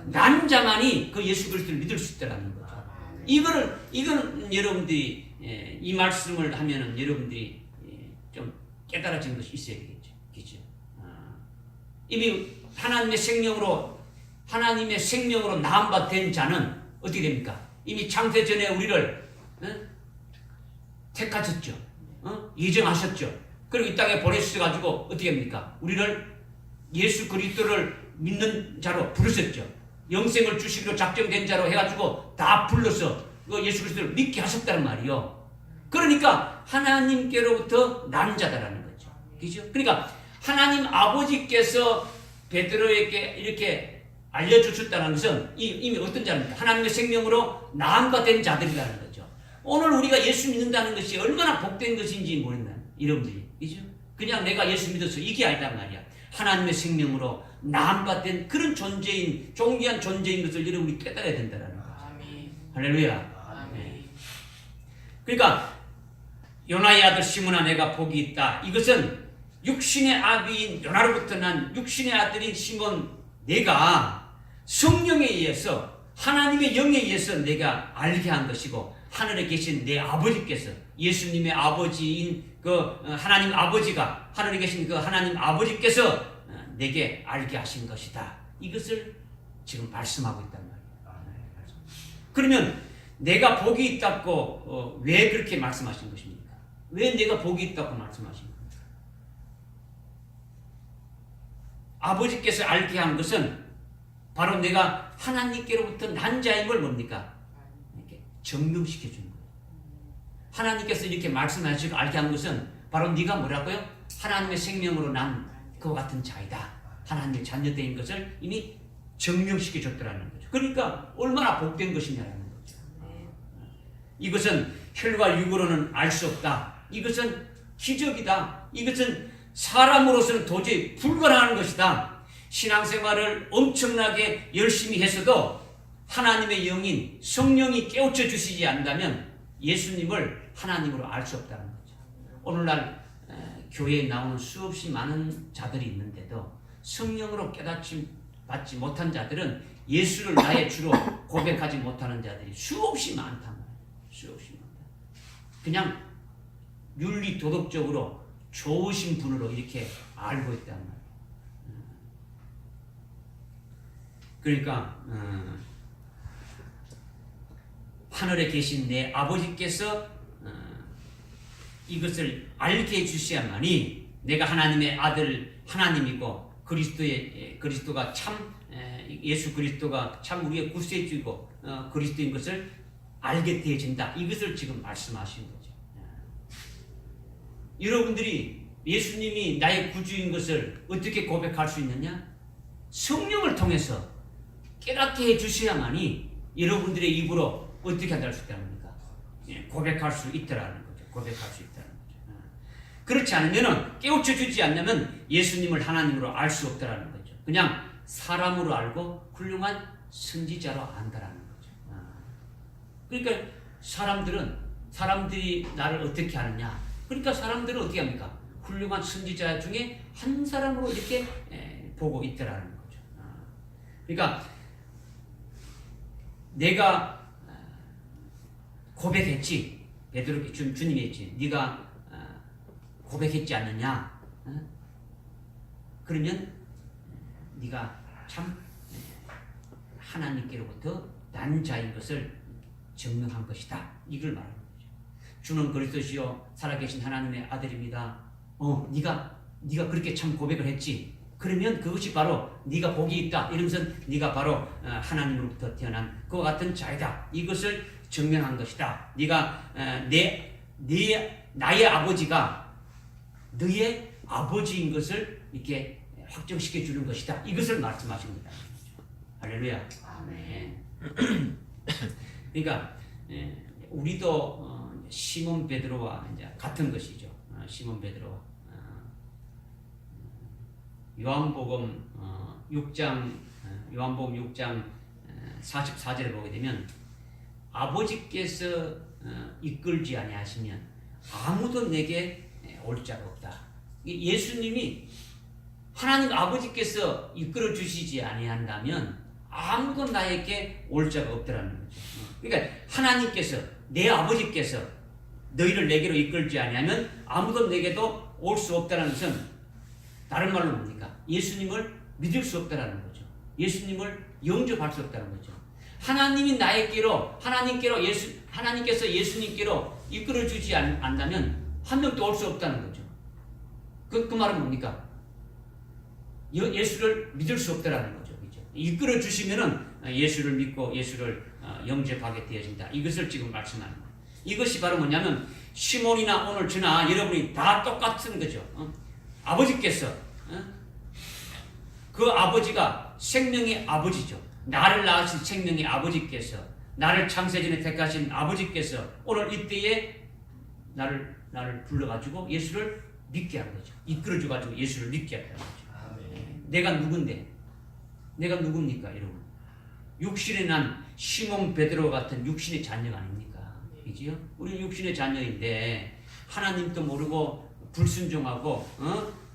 난 자만이 그 예수 그리스도를 믿을 수 있다는 거죠. 이거는 여러분들이 이 말씀을 하면은 여러분들이 좀 깨달아진 것이 있어야 되겠죠. 그죠? 이미 하나님의 생명으로 나은 바 된 자는 어떻게 됩니까? 이미 창세 전에 우리를 택하셨죠. 예정하셨죠. 그리고 이 땅에 보내주셔가지고 어떻게 합니까? 우리를 예수 그리스도를 믿는 자로 부르셨죠. 영생을 주시기로 작정된 자로 해가지고 다 불러서 예수 그리스도를 믿게 하셨다는 말이요. 그러니까 하나님께로부터 난 자다라는 거죠. 그죠? 그러니까 하나님 아버지께서 베드로에게 이렇게 알려주셨다는 것은 이미 어떤 자입니까? 하나님의 생명으로 나은 바 된 자들이라는 거죠. 오늘 우리가 예수 믿는다는 것이 얼마나 복된 것인지 모르는 여러분들이, 그죠? 그냥 내가 예수 믿어서 이게 아니란 말이야. 하나님의 생명으로 나은 바 된 그런 존재인, 존귀한 존재인 것을 여러분이 깨달아야 된다는 거죠. 할렐루야. 네. 그러니까 요나의 아들 시므나 내가 복이 있다. 이것은 육신의 아비인 요나로부터 난 육신의 아들인 시몬 내가 성령에 의해서 하나님의 영에 의해서 내가 알게 한 것이고 하늘에 계신 내 아버지께서 예수님의 아버지인 그 하나님 아버지가 하늘에 계신 그 하나님 아버지께서 내게 알게 하신 것이다. 이것을 지금 말씀하고 있단 말이에요. 그러면 내가 복이 있다고 왜 그렇게 말씀하신 것입니까? 왜 내가 복이 있다고 말씀하신 겁니까? 아버지께서 알게 한 것은 바로 내가 하나님께로부터 난 자임을 뭡니까? 이렇게 증명시켜 주는 거예요. 하나님께서 이렇게 말씀하시고 알게 한 것은 바로 네가 뭐라고요? 하나님의 생명으로 난 그와 같은 자이다. 하나님의 자녀된 것을 이미 증명시켜 줬더라는 거죠. 그러니까 얼마나 복된 것이냐라는 거죠. 이것은 혈과 육으로는 알 수 없다. 이것은 기적이다. 이것은 사람으로서는 도저히 불가능한 것이다. 신앙생활을 엄청나게 열심히 했어도 하나님의 영인 성령이 깨우쳐 주시지 않는다면 예수님을 하나님으로 알 수 없다는 거죠. 오늘날 교회에 나오는 수없이 많은 자들이 있는데도 성령으로 깨닫지 받지 못한 자들은 예수를 나의 주로 고백하지 못하는 자들이 수없이 많단 말이에요. 수없이 많다. 그냥 윤리 도덕적으로 좋으신 분으로 이렇게 알고 있단 말이에요. 그러니까 하늘에 계신 내 아버지께서 이것을 알게 해주셔야만이 내가 하나님의 아들 하나님이고 그리스도가 참 예수 그리스도가 참 우리의 구세주이고 그리스도인 것을 알게 되어진다. 이것을 지금 말씀하시는 거죠. 여러분들이 예수님이 나의 구주인 것을 어떻게 고백할 수 있느냐? 성령을 통해서 깨닫게 해주셔야만이 여러분들의 입으로 어떻게 할 수 있다는 겁니까? 고백할 수 있다라는 거죠. 고백할 수 있다는 거죠. 그렇지 않으면 깨우쳐 주지 않으면 예수님을 하나님으로 알 수 없다라는 거죠. 그냥 사람으로 알고 훌륭한 선지자로 안다라는 거죠. 그러니까 사람들이 나를 어떻게 하느냐? 그러니까 사람들은 어떻게 합니까? 훌륭한 선지자 중에 한 사람으로 이렇게 보고 있다라는 거죠. 그러니까 내가 고백했지. 베드로 주님이 했지. 네가 고백했지 않느냐? 그러면 네가 참 하나님께로부터 난 자인 것을 증명한 것이다. 이걸 말하는 거죠. 주는 그리스도시요 살아계신 하나님의 아들입니다. 네가 그렇게 참 고백을 했지. 그러면 그것이 바로 네가 복이 있다. 이러면서 네가 바로 하나님으로부터 태어난 그와 같은 자이다. 이것을 증명한 것이다. 네가 나의 아버지가 너의 아버지인 것을 이렇게 확정시켜 주는 것이다. 이것을 말씀하십니다. 할렐루야. 아멘. 그러니까 우리도 시몬 베드로와 이제 같은 것이죠. 시몬 베드로와 요한복음 6장 44절을 보게 되면 아버지께서 이끌지 아니하시면 아무도 내게 올 자가 없다. 예수님이 하나님 아버지께서 이끌어 주시지 아니한다면 아무도 나에게 올 자가 없더라는 거죠. 그러니까 하나님께서 내 아버지께서 너희를 내게로 이끌지 아니하면 아무도 내게도 올 수 없다는 것은 다른 말로 뭡니까? 예수님을 믿을 수 없다는 거죠. 예수님을 영접할 수 없다는 거죠. 하나님이 하나님께서 예수님께로 이끌어 주지 않는다면 한 명도 올 수 없다는 거죠. 그 말은 뭡니까? 예수를 믿을 수 없다는 거죠. 그렇죠? 이끌어 주시면은 예수를 믿고 예수를 영접하게 되어진다. 이것을 지금 말씀하는 거예요. 이것이 바로 뭐냐면 시몬이나 오늘 저나 여러분이 다 똑같은 거죠. 아버지께서 그 아버지가 생명의 아버지죠. 나를 낳으신 생명의 아버지께서 나를 창세전에 택하신 아버지께서 오늘 이때에 나를 불러가지고 예수를 믿게 한 거죠. 이끌어줘가지고 예수를 믿게 했다는 거죠. 내가 누군데? 내가 누굽니까, 여러분? 육신에 난 시몬 베드로 같은 육신의 자녀가 아닙니까? 그지요? 우리 육신의 자녀인데 하나님도 모르고 불순종하고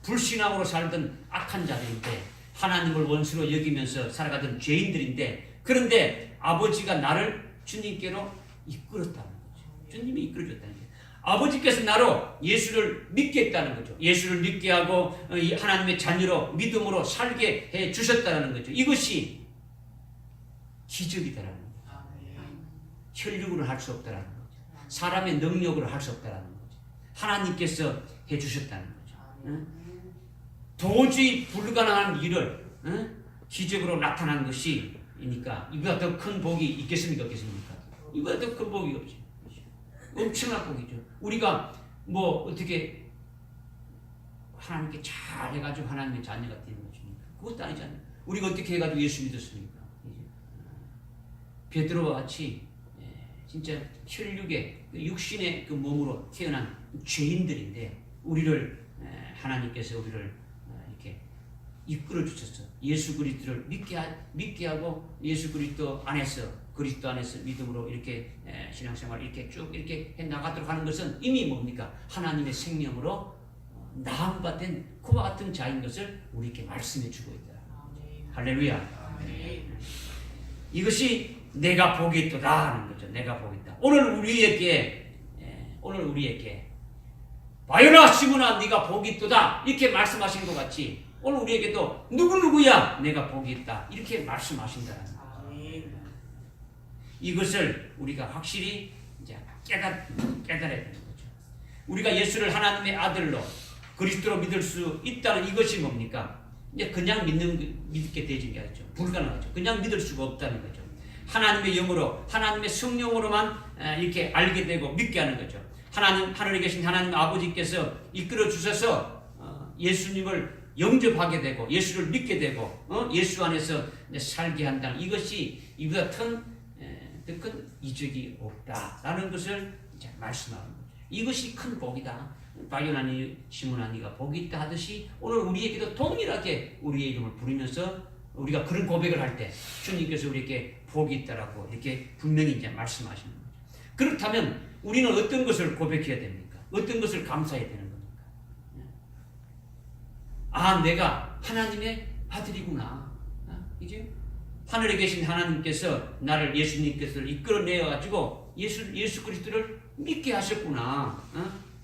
불신앙으로 살던 악한 자들인데 하나님을 원수로 여기면서 살아가던 죄인들인데 그런데 아버지가 나를 주님께로 이끌었다는 거죠. 주님이 이끌어줬다는 거죠. 아버지께서 나로 예수를 믿게 했다는 거죠. 예수를 믿게 하고 하나님의 자녀로 믿음으로 살게 해 주셨다는 거죠. 이것이 기적이다라는 거죠. 혈육으로 할 수 없다라는 거죠. 사람의 능력으로 할 수 없다라는 거죠. 하나님께서 해 주셨다는 거죠. 도저히 불가능한 일을 기적으로 나타난 것이니까 이보다 더 큰 복이 있겠습니까? 없겠습니까? 이보다 더 큰 복이 없죠. 엄청난 복이죠. 우리가 뭐 어떻게 하나님께 잘 해가지고 하나님의 자녀가 되는 것입니까? 그것도 아니잖아요. 우리가 어떻게 해가지고 예수 믿었습니까? 베드로와 같이 진짜 혈육의 육신의 그 몸으로 태어난 죄인들인데 우리를 하나님께서 우리를 이렇게 이끌어 주셨어. 예수 그리스도를 믿게 하고 예수 그리스도 안에서 믿음으로 이렇게 신앙생활 이렇게 쭉 이렇게 해 나가도록 하는 것은 이미 뭡니까? 하나님의 생명으로 나음 받은 그와 같은 자인 것을 우리에게 말씀해 주고 있다. 할렐루야. 이것이 내가 복이 있도다 하는 거죠. 내가 복이 있다. 오늘 우리에게 바요나 시몬아 네가 복이 있도다 이렇게 말씀하신 것 같이 오늘 우리에게도 누구누구야 내가 복이 있다 이렇게 말씀하신다는 거예요. 이것을 우리가 확실히 이제 깨달아야 되는 거죠. 우리가 예수를 하나님의 아들로 그리스도로 믿을 수 있다는 이것이 뭡니까? 이제 그냥 믿게 되는 게 아니죠. 불가능하죠. 그냥 믿을 수가 없다는 거죠. 하나님의 영으로 하나님의 성령으로만 이렇게 알게 되고 믿게 하는 거죠. 하나님 하늘에 계신 하나님 아버지께서 이끌어 주셔서 예수님을 영접하게 되고 예수를 믿게 되고 예수 안에서 살게 한다는 이것이 이보다 더 큰 이적이 없다라는 것을 이제 말씀하는 거죠. 이것이 큰 복이다. 바요나니 시몬아 네가 복이 있다 하듯이 오늘 우리에게도 동일하게 우리의 이름을 부르면서 우리가 그런 고백을 할 때 주님께서 우리에게 복이 있다라고 이렇게 분명히 이제 말씀하시는 거죠. 그렇다면 우리는 어떤 것을 고백해야 됩니까? 어떤 것을 감사해야 되는 겁니까? 아, 내가 하나님의 아들이구나. 이제 하늘에 계신 하나님께서 나를 예수님께서 이끌어내어 가지고 예수 그리스도를 믿게 하셨구나.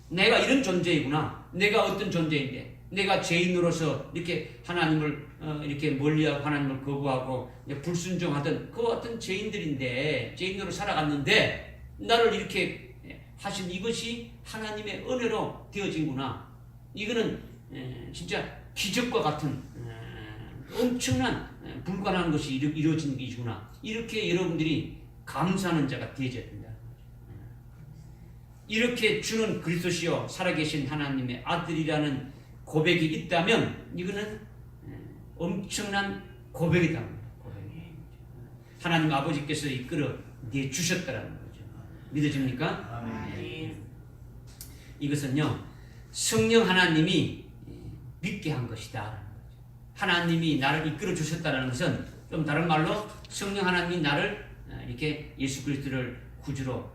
내가 이런 존재이구나. 내가 어떤 존재인데 내가 죄인으로서 이렇게 하나님을 이렇게 멀리하고 하나님을 거부하고 불순종하던 그 어떤 죄인들인데 죄인으로 살아갔는데 나를 이렇게 하신 이것이 하나님의 은혜로 되어진구나. 이거는 진짜 기적과 같은 엄청난 불가능한 것이 이루어진 것이구나. 이렇게 여러분들이 감사하는 자가 되어져야 된다. 이렇게 주는 그리스도시요 살아계신 하나님의 아들이라는 고백이 있다면 이거는 엄청난 고백이다. 하나님 아버지께서 이끌어 내 주셨다라는 거죠. 믿어집니까? 네. 이것은요 성령 하나님이 믿게 한 것이다. 하나님이 나를 이끌어 주셨다는 것은 좀 다른 말로 성령 하나님이 나를 이렇게 예수 그리스도를 구주로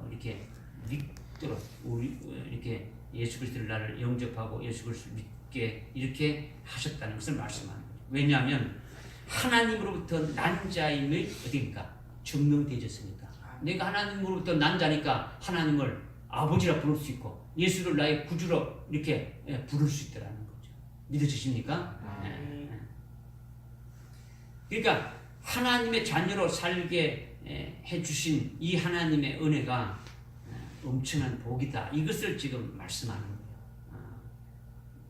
이렇게 믿도록 우리 이렇게 예수 그리스도를 나를 영접하고 예수 그리스도를 믿게 이렇게 하셨다는 것을 말씀하는 거죠. 왜냐하면 하나님으로부터 난 자임을 어디입니까? 증명되어졌으니까. 내가 하나님으로부터 난 자니까 하나님을 아버지라 부를 수 있고 예수를 나의 구주로 이렇게 부를 수 있다는 거죠. 믿어지십니까? 그러니까 하나님의 자녀로 살게 해주신 이 하나님의 은혜가 엄청난 복이다. 이것을 지금 말씀하는 거예요.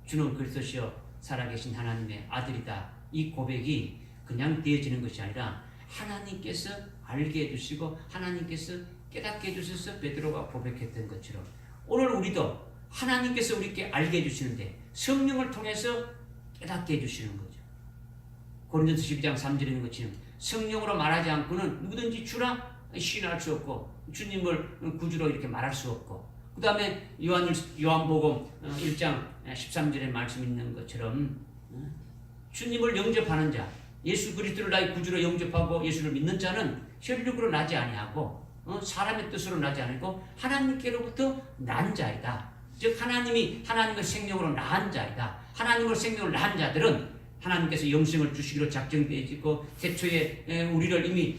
주는 그리스도시요 살아계신 하나님의 아들이다. 이 고백이 그냥 되어지는 것이 아니라 하나님께서 알게 해주시고 하나님께서 깨닫게 해주셔서 베드로가 고백했던 것처럼 오늘 우리도 하나님께서 우리께 알게 해주시는데 성령을 통해서 깨닫게 해주시는 거죠. 고린도서 12장 3절에 있는 것처럼 성령으로 말하지 않고는 누구든지 주라 시인할 수 없고 주님을 구주로 이렇게 말할 수 없고 그 다음에 요한복음 1장 13절에 말씀 있는 것처럼 주님을 영접하는 자 예수 그리스도를 나의 구주로 영접하고 예수를 믿는 자는 혈육으로 나지 아니하고 사람의 뜻으로 나지 않고 하나님께로부터 난 자이다. 즉 하나님이 하나님의 생명으로 낳은 자이다. 하나님을 생명으로 낳은 자들은 하나님께서 영생을 주시기로 작정되어 있고 태초에 우리를 이미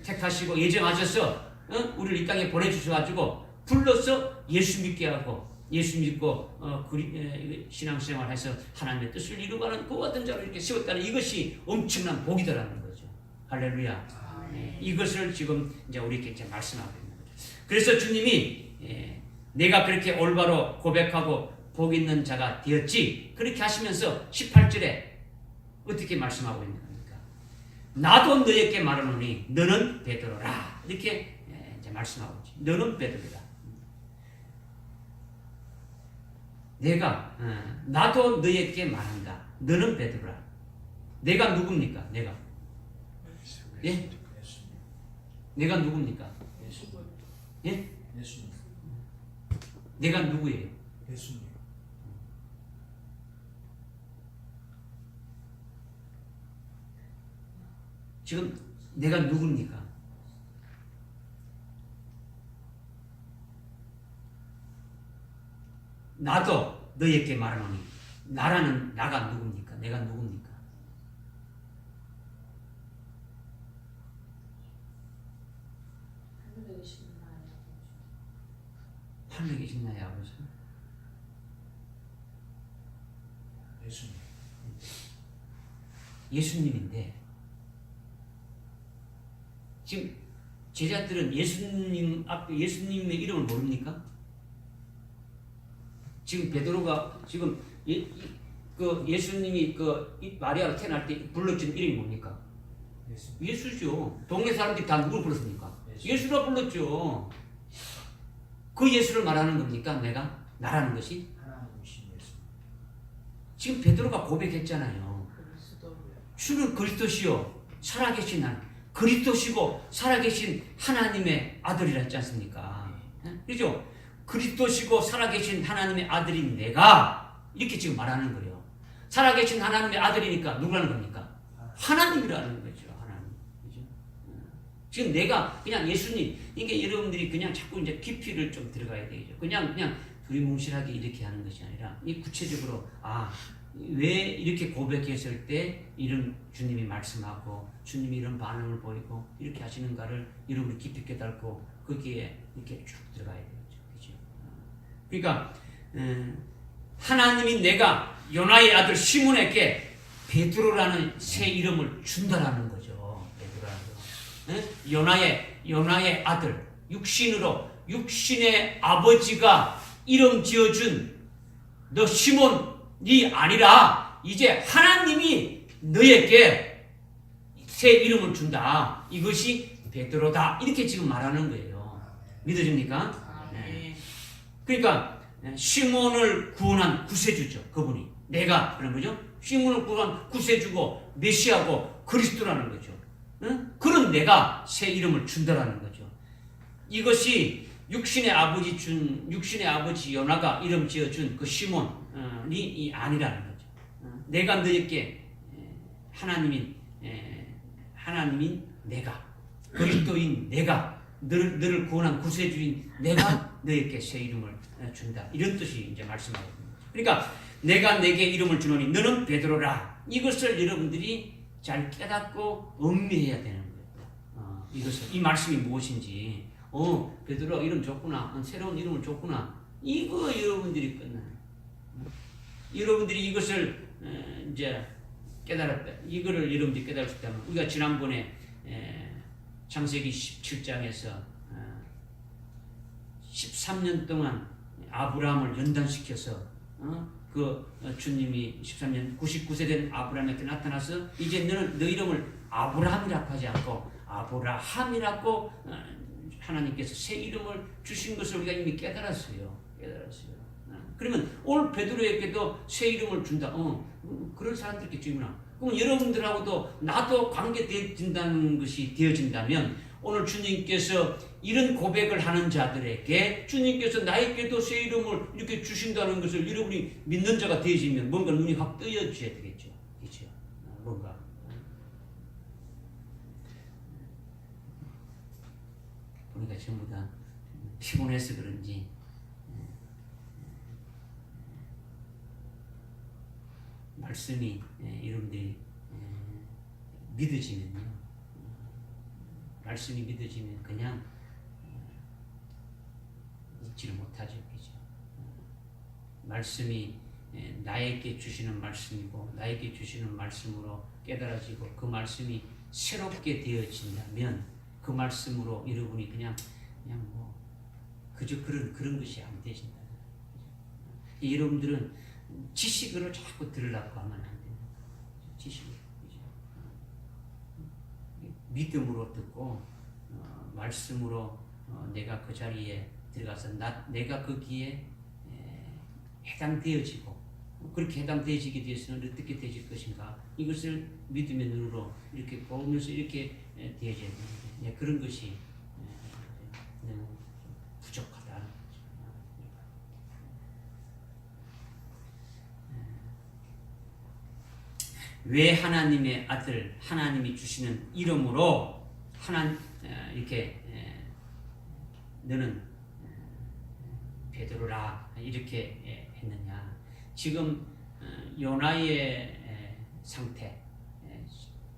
택하시고 예정하셔서 우리를 이 땅에 보내주셔가지고 불러서 예수 믿게 하고 예수 믿고 신앙생활해서 하나님의 뜻을 이루가는 그 어떤 자를 이렇게 세웠다는 이것이 엄청난 복이더라는 거죠. 할렐루야. 이것을 지금 이제 우리에게 이제 말씀하고 있는 거죠. 그래서 주님이 내가 그렇게 올바로 고백하고 복 있는 자가 되었지 그렇게 하시면서 18절에 어떻게 말씀하고 있는 겁니까? 나도 너에게 말하노니 너는 베드로라 이렇게 이제 말씀하고 있지. 너는 베드로라. 내가 나도 너에게 말한다. 너는 베드로라. 내가 누굽니까? 내가 예? 내가 누굽니까? 예? 예수님. 내가 누구예요? 예수님. 지금 내가 누굽니까? 나도 너에게 말하노니 나라는 나가 누굽니까? 내가 누굽니까? 하늘에 계신 나의 아버지. 예수님인데 지금 제자들은 예수님 앞에 예수님의 이름을 모릅니까? 지금 베드로가 지금 예수님이 마리아가 태어날 때 불러준 이름이 뭡니까? 예수죠. 동네 사람들이 다 누굴 불렀습니까? 예수라 불렀죠. 그 예수를 말하는 겁니까? 내가 나라는 것이? 지금 베드로가 고백했잖아요. 주는 그리스도시요 살아계신 하나님, 그리스도시고 살아계신 하나님의 아들이라 했지 않습니까? 그렇죠? 그리스도시고 살아계신 하나님의 아들인 내가 이렇게 지금 말하는 거예요. 살아계신 하나님의 아들이니까 누구라는 겁니까? 하나님이라는 거죠. 하나님. 그죠? 지금 내가 그냥 예수님, 이게 여러분들이 그냥 자꾸 이제 깊이를 좀 들어가야 되죠. 그냥 두리뭉실하게 이렇게 하는 것이 아니라 이 구체적으로 왜 이렇게 고백했을 때 이런 주님이 말씀하고 주님이 이런 반응을 보이고 이렇게 하시는가를 여러분이 깊이 깨닫고 거기에 이렇게 쭉 들어가야 되죠. 그죠? 그러니까 하나님이 내가 요나의 아들 시몬에게 베드로라는 새 이름을 준다라는 거죠. 베드로라는 요나의 아들 육신의 아버지가 이름 지어준 너 시몬이 아니라 이제 하나님이 너에게 새 이름을 준다. 이것이 베드로다. 이렇게 지금 말하는 거예요. 믿어집니까? 네. 그러니까 시몬을 구원한 구세주죠. 그분이. 내가 그런 거죠. 시몬을 구원한 구세주고 메시아고 그리스도라는 거죠. 그런 내가 새 이름을 준다라는 거죠. 이것이 육신의 아버지 요나가 이름 지어준 그 시몬이 아니라는 거죠. 내가 너에게 하나님인 내가 그리스도인 내가 너를 구원한 구세주인 내가 너에게 새 이름을 준다. 이런 뜻이 이제 말씀하고 있는 거죠. 그러니까 내가 내게 이름을 주노니 너는 베드로라. 이것을 여러분들이 잘 깨닫고 음미해야 되는 거예요. 이 말씀이 무엇인지. 베드로 이름 좋구나. 새로운 이름을 줬구나. 이거 여러분들이 끝나요. 여러분들이 이것을 이제 깨달았다. 이거를 여러분들이 깨달을 수 있다면 우리가 지난번에 창세기 17장에서 13년 동안 아브라함을 연단시켜서 주님이 13년 99세 된 아브라함한테 나타나서 이제 너는 너 이름을 아브라함이라고 하지 않고 아브라함이라고 하나님께서 새 이름을 주신 것을 우리가 이미 깨달았어요. 그러면 오늘 베드로에게도 새 이름을 준다. 그런 사람들이 있겠구나. 그럼 여러분들하고도 나도 관계되어진다는 것이 되어진다면 오늘 주님께서 이런 고백을 하는 자들에게 주님께서 나에게도 새 이름을 이렇게 주신다는 것을 여러분이 믿는 자가 되어지면 뭔가 눈이 확 뜨여져야 되겠죠. 그렇죠? 뭔가. 보니까 전부 다 피곤해서 그런지 말씀이 여러분들이 믿어지면요. 말씀이 믿어지면 그냥 잊지를 못하죠. 그죠? 말씀이 나에게 주시는 말씀이고 나에게 주시는 말씀으로 깨달아지고 그 말씀이 새롭게 되어진다면 그 말씀으로 여러분이 그냥 뭐 그저 그런 것이 안 되신다. 여러분들은 지식으로 자꾸 들으려고 하면 안 돼요. 지식으로. 믿음으로 듣고 말씀으로 내가 그 자리에 들어가서 내가 거기에 해당되어지고 그렇게 해당되어지게 되어서는 어떻게 되질 것인가 이것을 믿음의 눈으로 이렇게 보면서 이렇게 되어져야 되는데 그런 것이 너무 부족하다. 왜 하나님의 아들 하나님이 주시는 이름으로 이렇게 너는 베드로라 이렇게 했느냐. 지금 요나의 상태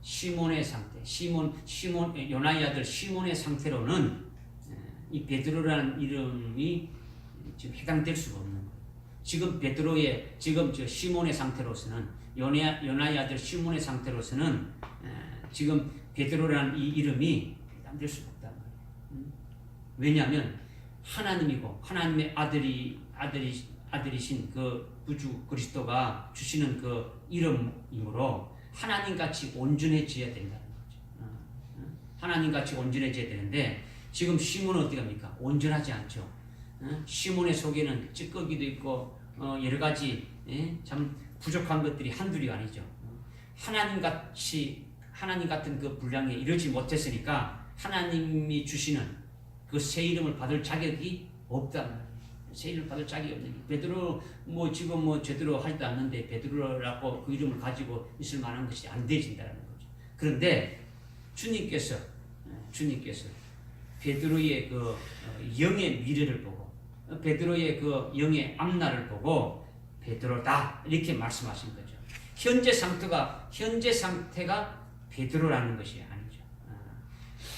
시몬의 상태 요나의 아들 시몬의 상태로는 이 베드로라는 이름이 지금 해당될 수가 없는 거예요. 지금 베드로의 지금 저 시몬의 상태로서는 요나의 아들 시몬의 상태로서는 지금 베드로라는 이 이름이 남길 수가 없단 말이에요. 왜냐하면 하나님이고 하나님의 아들이신 그 구주 그리스도가 주시는 그 이름이므로 하나님같이 온전해져야 된다는 거죠. 하나님같이 온전해져야 되는데 지금 시몬은 어떻게 합니까? 온전하지 않죠. 시몬의 속에는 찌꺼기도 있고 여러 가지 참 부족한 것들이 한둘이 아니죠. 하나님 같은 그 분량에 이르지 못했으니까 하나님이 주시는 그 새 이름을 받을 자격이 없단 말이에요. 새 이름을 받을 자격이 없는 게 베드로 지금 제대로 하지도 않는데 베드로라고 그 이름을 가지고 있을 만한 것이 안 되진다는 거죠. 그런데 주님께서 베드로의 그 영의 미래를 보고 베드로의 그 영의 앞날을 보고 베드로다 이렇게 말씀하신 거죠. 현재 상태가 베드로라는 것이 아니죠.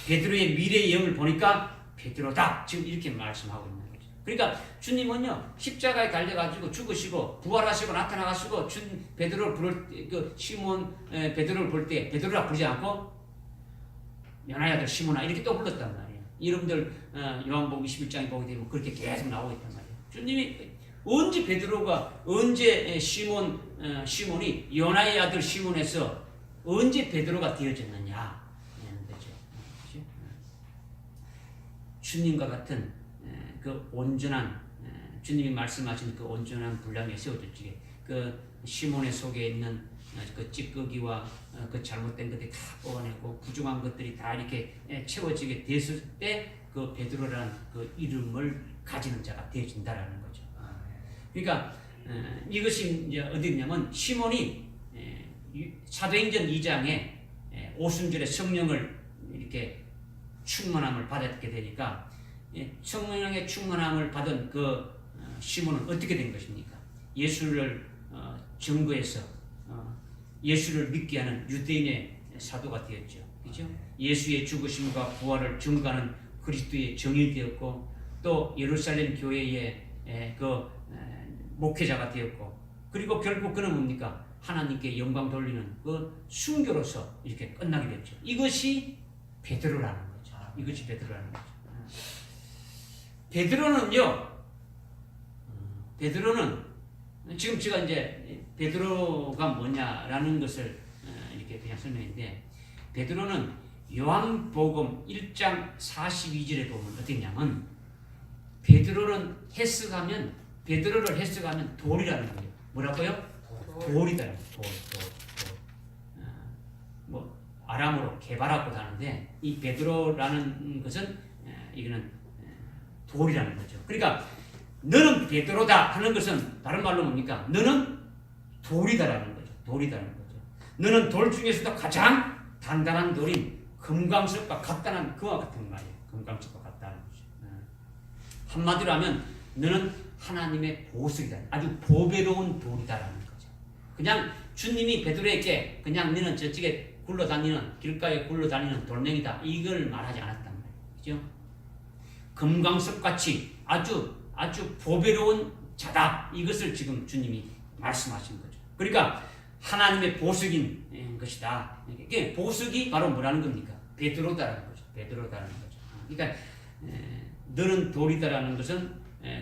베드로의 미래의 영을 보니까 베드로다 지금 이렇게 말씀하고 있는 거죠. 그러니까 주님은요 십자가에 달려가지고 죽으시고 부활하시고 나타나가시고 베드로를 부를 그 시몬 베드로를 볼 때 베드로라 부르지 않고 요나의 아들 시몬아 이렇게 또 불렀단 말이에요. 이름들 요한복음 21장에 보게 되면 그렇게 계속 나오고 있단 말이에요. 주님이 언제 베드로가 언제 시몬이 요나의 아들 시몬에서 언제 베드로가 되어졌느냐 하는 거죠. 주님과 같은 그 온전한 주님이 말씀하신 그 온전한 분량에 세워졌지. 그 시몬의 속에 있는 그 찌꺼기와 그 잘못된 것들이 다 뽑아내고 부족한 것들이 다 이렇게 채워지게 됐을 때 그 베드로라는 그 이름을 가지는 자가 되어진다라는 거죠. 그러니까 이것이 이제 어디 있냐면 시몬이 사도행전 2장에 오순절에 성령을 이렇게 충만함을 받았게 되니까 성령의 충만함을 받은 그 시몬은 어떻게 된 것입니까? 예수를 증거해서 예수를 믿게 하는 유대인의 사도가 되었죠. 그렇죠? 예수의 죽으심과 부활을 증거하는 그리스도의 정이 되었고 또 예루살렘 교회의 그 목회자가 되었고 그리고 결국 그는 뭡니까? 하나님께 영광 돌리는 그 순교로서 이렇게 끝나게 됐죠. 이것이 베드로라는 거죠. 이것이 베드로라는 거죠. 베드로는 지금 제가 이제 베드로가 뭐냐라는 것을 이렇게 그냥 설명했는데 베드로는 요한복음 1장 42절에 보면 어떻냐면 베드로를 해석하면 돌이라는 거예요. 뭐라고요? 돌이다. 돌. 뭐 아람어로 개바라고 하는데 이 베드로라는 것은 이거는 돌이라는 거죠. 그러니까 너는 베드로다 하는 것은 다른 말로 뭡니까? 너는 돌이다라는 거죠. 너는 돌 중에서도 가장 단단한 돌인 금강석과 같다는 그와 같은 말이에요. 금강석과 같다는 거죠. 한마디로 하면 너는 하나님의 보석이다. 아주 보배로운 돌이다라는 거죠. 그냥 주님이 베드로에게 그냥 너는 저쪽에 길가에 굴러다니는 돌멩이다. 이걸 말하지 않았단 말이에요. 그죠? 금강석같이 아주 보배로운 자다. 이것을 지금 주님이 말씀하신 거죠. 그러니까 하나님의 보석인 것이다. 이게 보석이 바로 뭐라는 겁니까? 베드로다라는 거죠. 그러니까 너는 돌이다라는 것은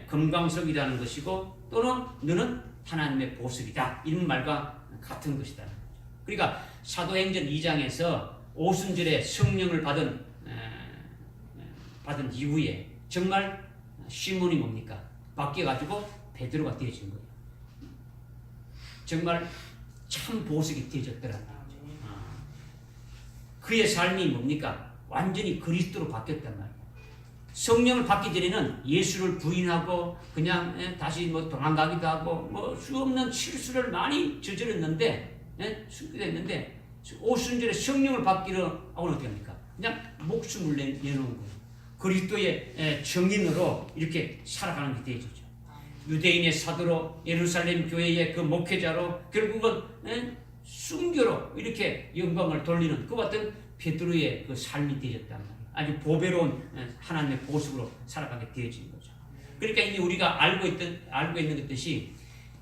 금강석이라는 것이고 또는 너는 하나님의 보석이다. 이런 말과 같은 것이다. 그러니까 사도행전 2장에서 오순절에 성령을 받은 이후에 정말 시몬이 뭡니까? 바뀌어가지고 베드로가 되어진 거예요. 정말 참 보석이 되어졌더라는 거죠. 그의 삶이 뭡니까? 완전히 그리스도로 바뀌었단 말이에요. 성령을 받기 전에는 예수를 부인하고 그냥 다시 뭐 도망가기도 하고 뭐 수없는 실수를 많이 저질렀는데 오순절에 성령을 받기로 하고는 어떻게 합니까? 그냥 목숨을 내놓은 거예요. 그리스도의 증인으로 이렇게 살아가는 게 되어지죠. 유대인의 사도로 예루살렘 교회의 그 목회자로 결국은 순교로 이렇게 영광을 돌리는 그 같은 베드로의 그 삶이 되어졌단 말이에요. 아주 보배로운 하나님의 보석으로 살아가게 되어진 거죠. 그러니까 이제 우리가 알고 있는 것듯이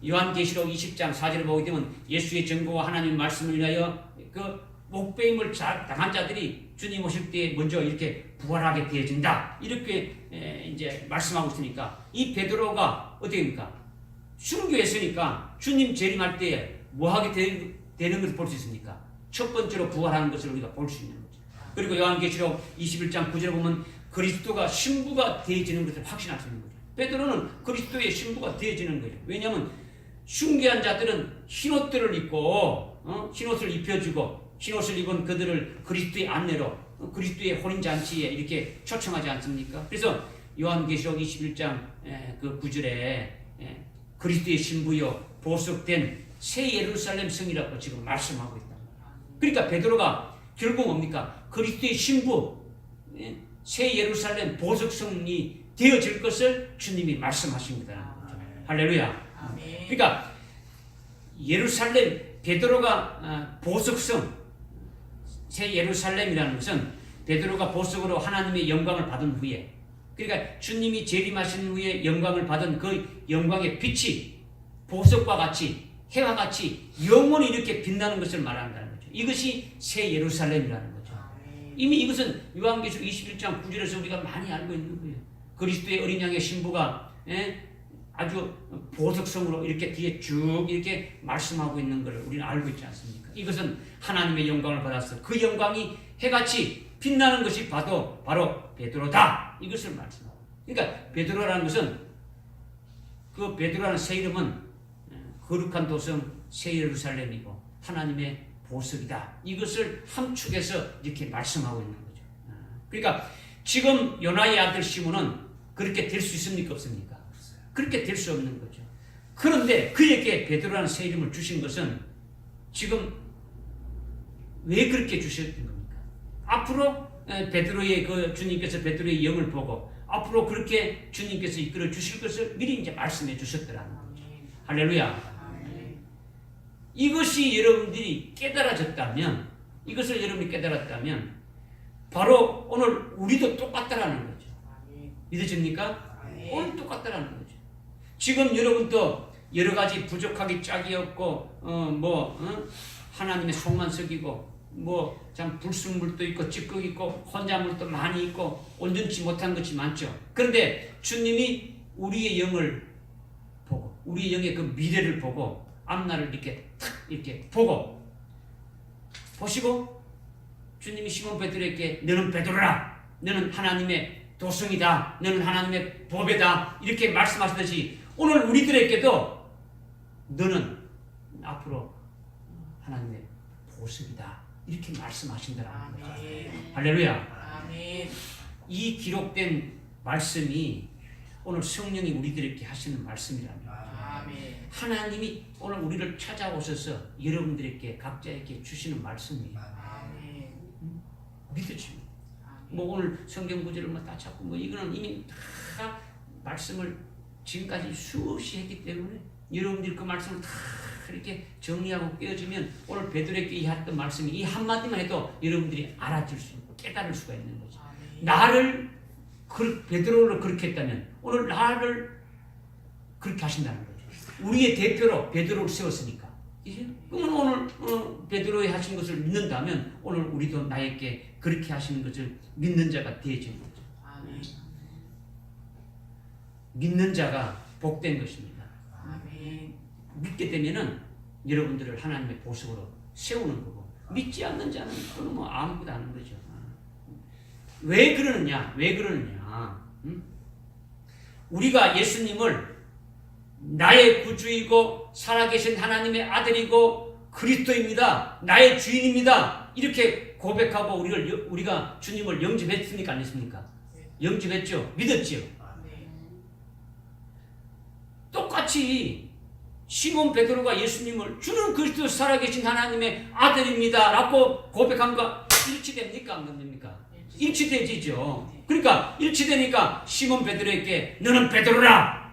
요한계시록 20장 4절을 보게 되면 예수의 증거와 하나님의 말씀을 위하여 그 목배임을 당한 자들이 주님 오실 때 먼저 이렇게 부활하게 되어진다. 이렇게 이제 말씀하고 있으니까 이 베드로가 어떻게 됩니까? 순교했으니까 주님 재림할 때 뭐 하게 되는 것을 볼 수 있습니까? 첫 번째로 부활하는 것을 우리가 볼 수 있는 거죠. 그리고 요한계시록 21장 9절에 보면 그리스도가 신부가 되어지는 것을 확신할 수 있는 거죠. 베드로는 그리스도의 신부가 되어지는 거죠. 왜냐하면 순교한 자들은 흰옷들을 입고 흰옷을 입혀주고 흰옷을 입은 그들을 그리스도의 안내로 그리스도의 혼인잔치에 이렇게 초청하지 않습니까? 그래서 요한계시록 21장 그 9절에 그리스도의 신부여 보석된 새 예루살렘 성이라고 지금 말씀하고 있다. 그러니까 베드로가 결국 뭡니까? 그리스도의 신부 새 예루살렘 보석성이 되어질 것을 주님이 말씀하신 거다. 할렐루야. 그러니까 예루살렘 베드로가 보석성 새 예루살렘이라는 것은 베드로가 보석으로 하나님의 영광을 받은 후에 그러니까 주님이 재림하신 후에 영광을 받은 그 영광의 빛이 보석과 같이 해와 같이 영원히 이렇게 빛나는 것을 말한다는 거죠. 이것이 새 예루살렘이라는 거죠. 이미 이것은 요한계시록 21장 9절에서 우리가 많이 알고 있는 거예요. 그리스도의 어린 양의 신부가 아주 보석성으로 이렇게 뒤에 쭉 이렇게 말씀하고 있는 것을 우리는 알고 있지 않습니까? 이것은 하나님의 영광을 받았어. 그 영광이 해같이 빛나는 것이 바로 베드로다. 이것을 말씀하고. 그러니까 베드로라는 것은 그 베드로라는 새 이름은 거룩한 도성 새 예루살렘이고 하나님의 보석이다. 이것을 함축해서 이렇게 말씀하고 있는 거죠. 그러니까 지금 요나의 아들 시몬은 그렇게 될 수 있습니까? 없습니까? 그렇게 될 수 없는 거죠. 그런데 그에게 베드로라는 새 이름을 주신 것은 지금 왜 그렇게 주셨던 겁니까? 앞으로 베드로의 그 주님께서 베드로의 영을 보고 앞으로 그렇게 주님께서 이끌어 주실 것을 미리 이제 말씀해 주셨더라는 거죠. 할렐루야. 이것이 여러분들이 깨달아졌다면, 이것을 여러분이 깨달았다면, 바로 오늘 우리도 똑같다라는 거죠. 믿으십니까? 오늘 똑같다라는 거죠. 지금 여러분도 여러 가지 부족하기 짝이 없고, 하나님의 속만 썩이고, 참 불순물도 있고, 찌꺼기 있고, 혼자물도 많이 있고, 온전치 못한 것이 많죠. 그런데 주님이 우리의 영을 보고, 우리의 영의 그 미래를 보고, 앞날을 이렇게 보고 보시고 주님이 시몬 베드로에게 너는 베드로라, 너는 하나님의 도성이다, 너는 하나님의 보배다 이렇게 말씀하시듯이 오늘 우리들에게도 너는 앞으로 하나님의 보석이다 이렇게 말씀하신다라는 거죠. 할렐루야. 아멘. 이 기록된 말씀이 오늘 성령이 우리들에게 하시는 말씀이라면 하나님이 오늘 우리를 찾아오셔서 여러분들에게 각자에게 주시는 말씀이에요. 믿으십니까? 오늘 성경 구절을 다 찾고 이거는 이미 다 말씀을 지금까지 수없이 했기 때문에 여러분들이 그 말씀을 다 이렇게 정리하고 깨어지면 오늘 베드로에게 했던 말씀이 이 한마디만 해도 여러분들이 알아들 수 있고 깨달을 수가 있는 거죠. 나를 베드로를 그렇게 했다면 오늘 나를 그렇게 하신다는 거죠. 우리의 대표로 베드로를 세웠으니까. 그러면 오늘 베드로의 하신 것을 믿는다면 오늘 우리도 나에게 그렇게 하시는 것을 믿는 자가 되어지는 거죠. 아멘. 믿는 자가 복된 것입니다. 아멘. 믿게 되면은 여러분들을 하나님의 보석으로 세우는 거고 믿지 않는 자는 그건 아무것도 아닌 거죠. 왜 그러느냐? 우리가 예수님을 나의 구주이고 살아계신 하나님의 아들이고 그리스도입니다. 나의 주인입니다. 이렇게 고백하고 우리가 주님을 영접했습니까? 안 했습니까? 영접했죠. 믿었죠. 똑같이 시몬 베드로가 예수님을 주는 그리스도 살아계신 하나님의 아들입니다. 라고 고백함과 일치됩니까? 안 됩니까? 일치되지죠. 그러니까 일치되니까 시몬 베드로에게 너는 베드로라.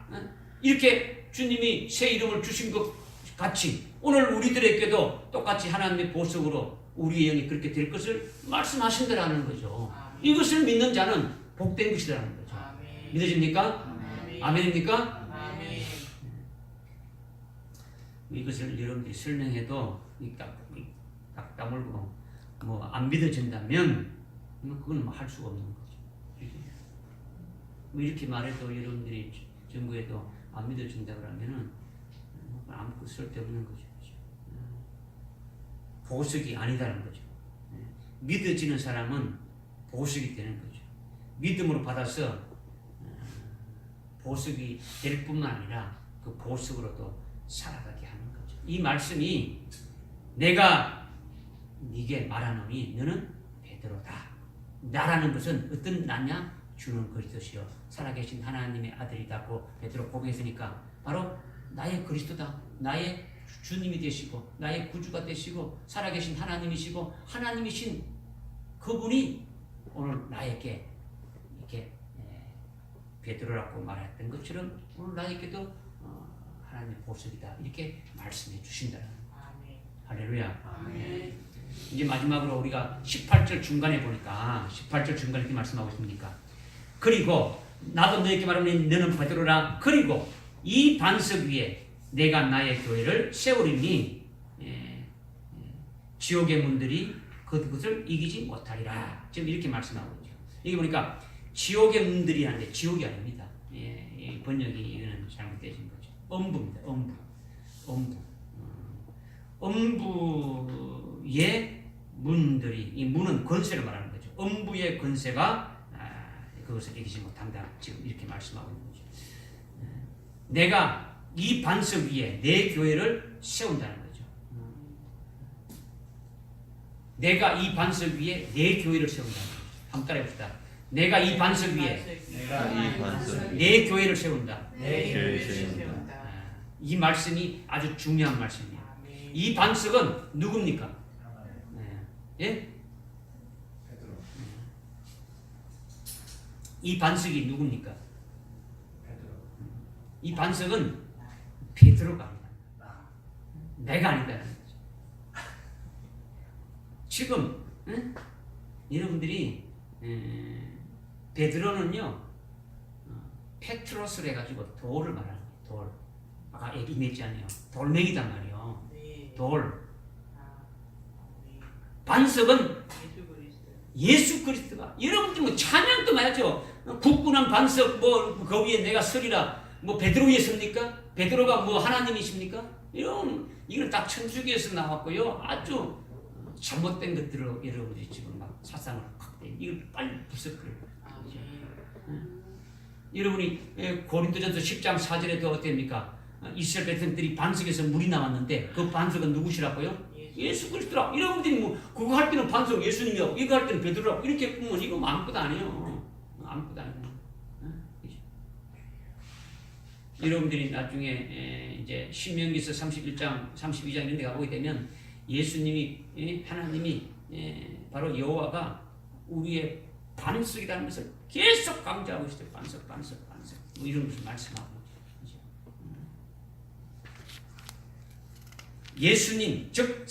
이렇게 주님이 새 이름을 주신 것 같이 오늘 우리들에게도 똑같이 하나님의 보석으로 우리의 영이 그렇게 될 것을 말씀하신다라는 거죠. 이것을 믿는 자는 복된 것이라는 거죠. 믿으십니까? 아멘입니까? 이것을 여러분들이 설명해도 딱 다물고 뭐 안 믿어진다면 그건 뭐 할 수가 없는 거죠. 뭐 이렇게 말해도 여러분들이 전부에도 안 믿어준다 그러면은 아무것도 쓸데없는 거죠. 보석이 아니다는 거죠. 믿어지는 사람은 보석이 되는 거죠. 믿음으로 받아서 보석이 될 뿐만 아니라 그 보석으로도 살아가게 하는 거죠. 이 말씀이 내가 네게 말하노니 너는 베드로다. 나라는 것은 어떤 나냐? 주는 그리스도시요 살아계신 하나님의 아들이다고 베드로 고백했으니까 바로 나의 그리스도다. 나의 주님이 되시고 나의 구주가 되시고 살아계신 하나님이시고 하나님이신 그분이 오늘 나에게 이렇게 베드로라고 말했던 것처럼 오늘 나에게도 하나님의 보석이다 이렇게 말씀해 주신다는 거예요. 할렐루야. 아멘. 이제 마지막으로 우리가 18절 중간에 보니까 18절 중간에 이렇게 말씀하고 있습니까? 그리고 나도 너에게 말하노니 너는 베드로라. 그리고 이 반석 위에 내가 나의 교회를 세우리니 지옥의 문들이 그것을 이기지 못하리라. 지금 이렇게 말씀하고 있죠. 여기 보니까 지옥의 문들이 하는데 지옥이 아닙니다. 이 번역이 이거는 잘못되신 거죠. 엄부입니다. 엄부의 문들이 이 문은 권세를 말하는 거죠. 엄부의 권세가 그것을 이기지 못한다. 지금 이렇게 말씀하고 있는 거죠. 내가 이 반석 위에 내 교회를 세운다는 거죠. 내가 이 반석 위에 내 교회를 세운다는 거죠. 한번 따라해 봅시다. 내가 이 반석 위에 내 교회를 세운다. 이 말씀이 아주 중요한 말씀이에요. 이 반석은 누굽니까? 예? 이 반석이 누굽니까? 이 반석은 베드로가 아니다. 내가 아니다는 거죠. 지금 여러분들이 베드로는요 페트로스를 해가지고 돌을 말하는 거예요. 돌. 아까 얘기했잖아요. 돌멩이단 말이에요. 돌. 반석은 예수 그리스도가. 여러분들 뭐 찬양도 말하죠. 굳건한 반석 그 위에 내가 서리라. 뭐 베드로 위에 섭니까? 베드로가 뭐 하나님이십니까? 이건 딱 천주교에서 나왔고요. 아주 잘못된 것들을 여러분들이 지금 막 사상을 확대. 이걸 빨리 부숴버려요. 여러분이 고린도전서 10장 4절에도 어땠습니까? 이스라엘 백성들이 반석에서 물이 나왔는데 그 반석은 누구시라고요? 예수 그리스도라. 여러분들이 뭐 그거 할 때는 반석 예수님이라고 이거 할 때는 베드로라고 이렇게 보면 이거 뭐 아무것도 아니에요. 아무것도 아니에요. 여러분들이 나중에 이제 신명기서 31장, 32장 이런 데 가보게 되면 예수님이 하나님이 바로 여호와가 우리의 반석이라는 것을 계속 강조하고 있어요. 반석 뭐 이런 것을 말씀하고 예수님 즉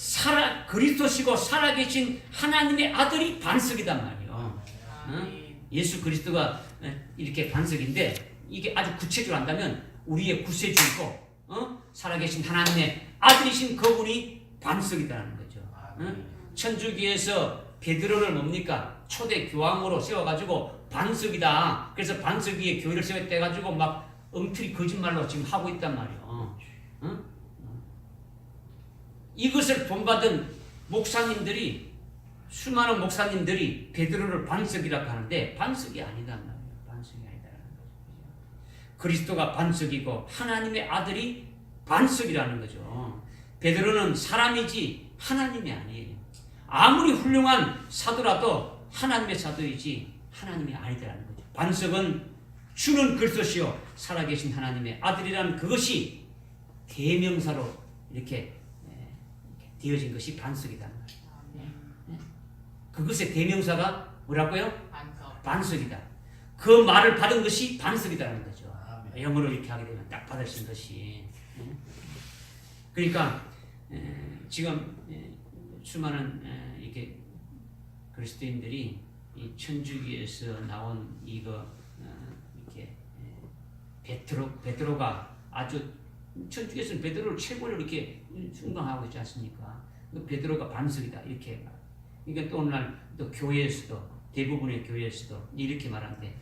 그리스도시고 살아계신 하나님의 아들이 반석이단 말이에요. 예수 그리스도가 이렇게 반석인데 이게 아주 구체적으로 한다면 우리의 구세주이고 살아계신 하나님의 아들이신 그분이 반석이라는 거죠. 천주교에서 베드로를 뭡니까? 초대 교황으로 세워가지고 반석이다. 그래서 반석 위에 교회를 세웠대 가지고 막 엉터리 거짓말로 지금 하고 있단 말이에요. 이것을 본받은 목사님들이 수많은 목사님들이 베드로를 반석이라고 하는데 반석이 아니단 말이에요. 반석이 아니다라는 거죠. 그리스도가 반석이고 하나님의 아들이 반석이라는 거죠. 베드로는 사람이지 하나님이 아니에요. 아무리 훌륭한 사도라도 하나님의 사도이지 하나님이 아니다라는 거죠. 반석은 주는 그리스도시요 살아계신 하나님의 아들이라는 그것이 대명사로 이렇게 되어진 것이 반석이다. 그것의 대명사가 뭐라고요? 반석이다. 그 말을 받은 것이 반석이다라는 거죠. 영어로 이렇게 하게 되면 딱 받으신 것이. 그러니까 지금 수많은 이렇게 그리스도인들이 이 천주교에서 나온 이거 이렇게 베드로가 아주 천주교에서는 베드로를 최고로 이렇게 숭상하고 있지 않습니까? 베드로가 반석이다 이렇게. 그러니까 또 오늘날 또 교회에서도 대부분의 교회에서도 이렇게 말하는데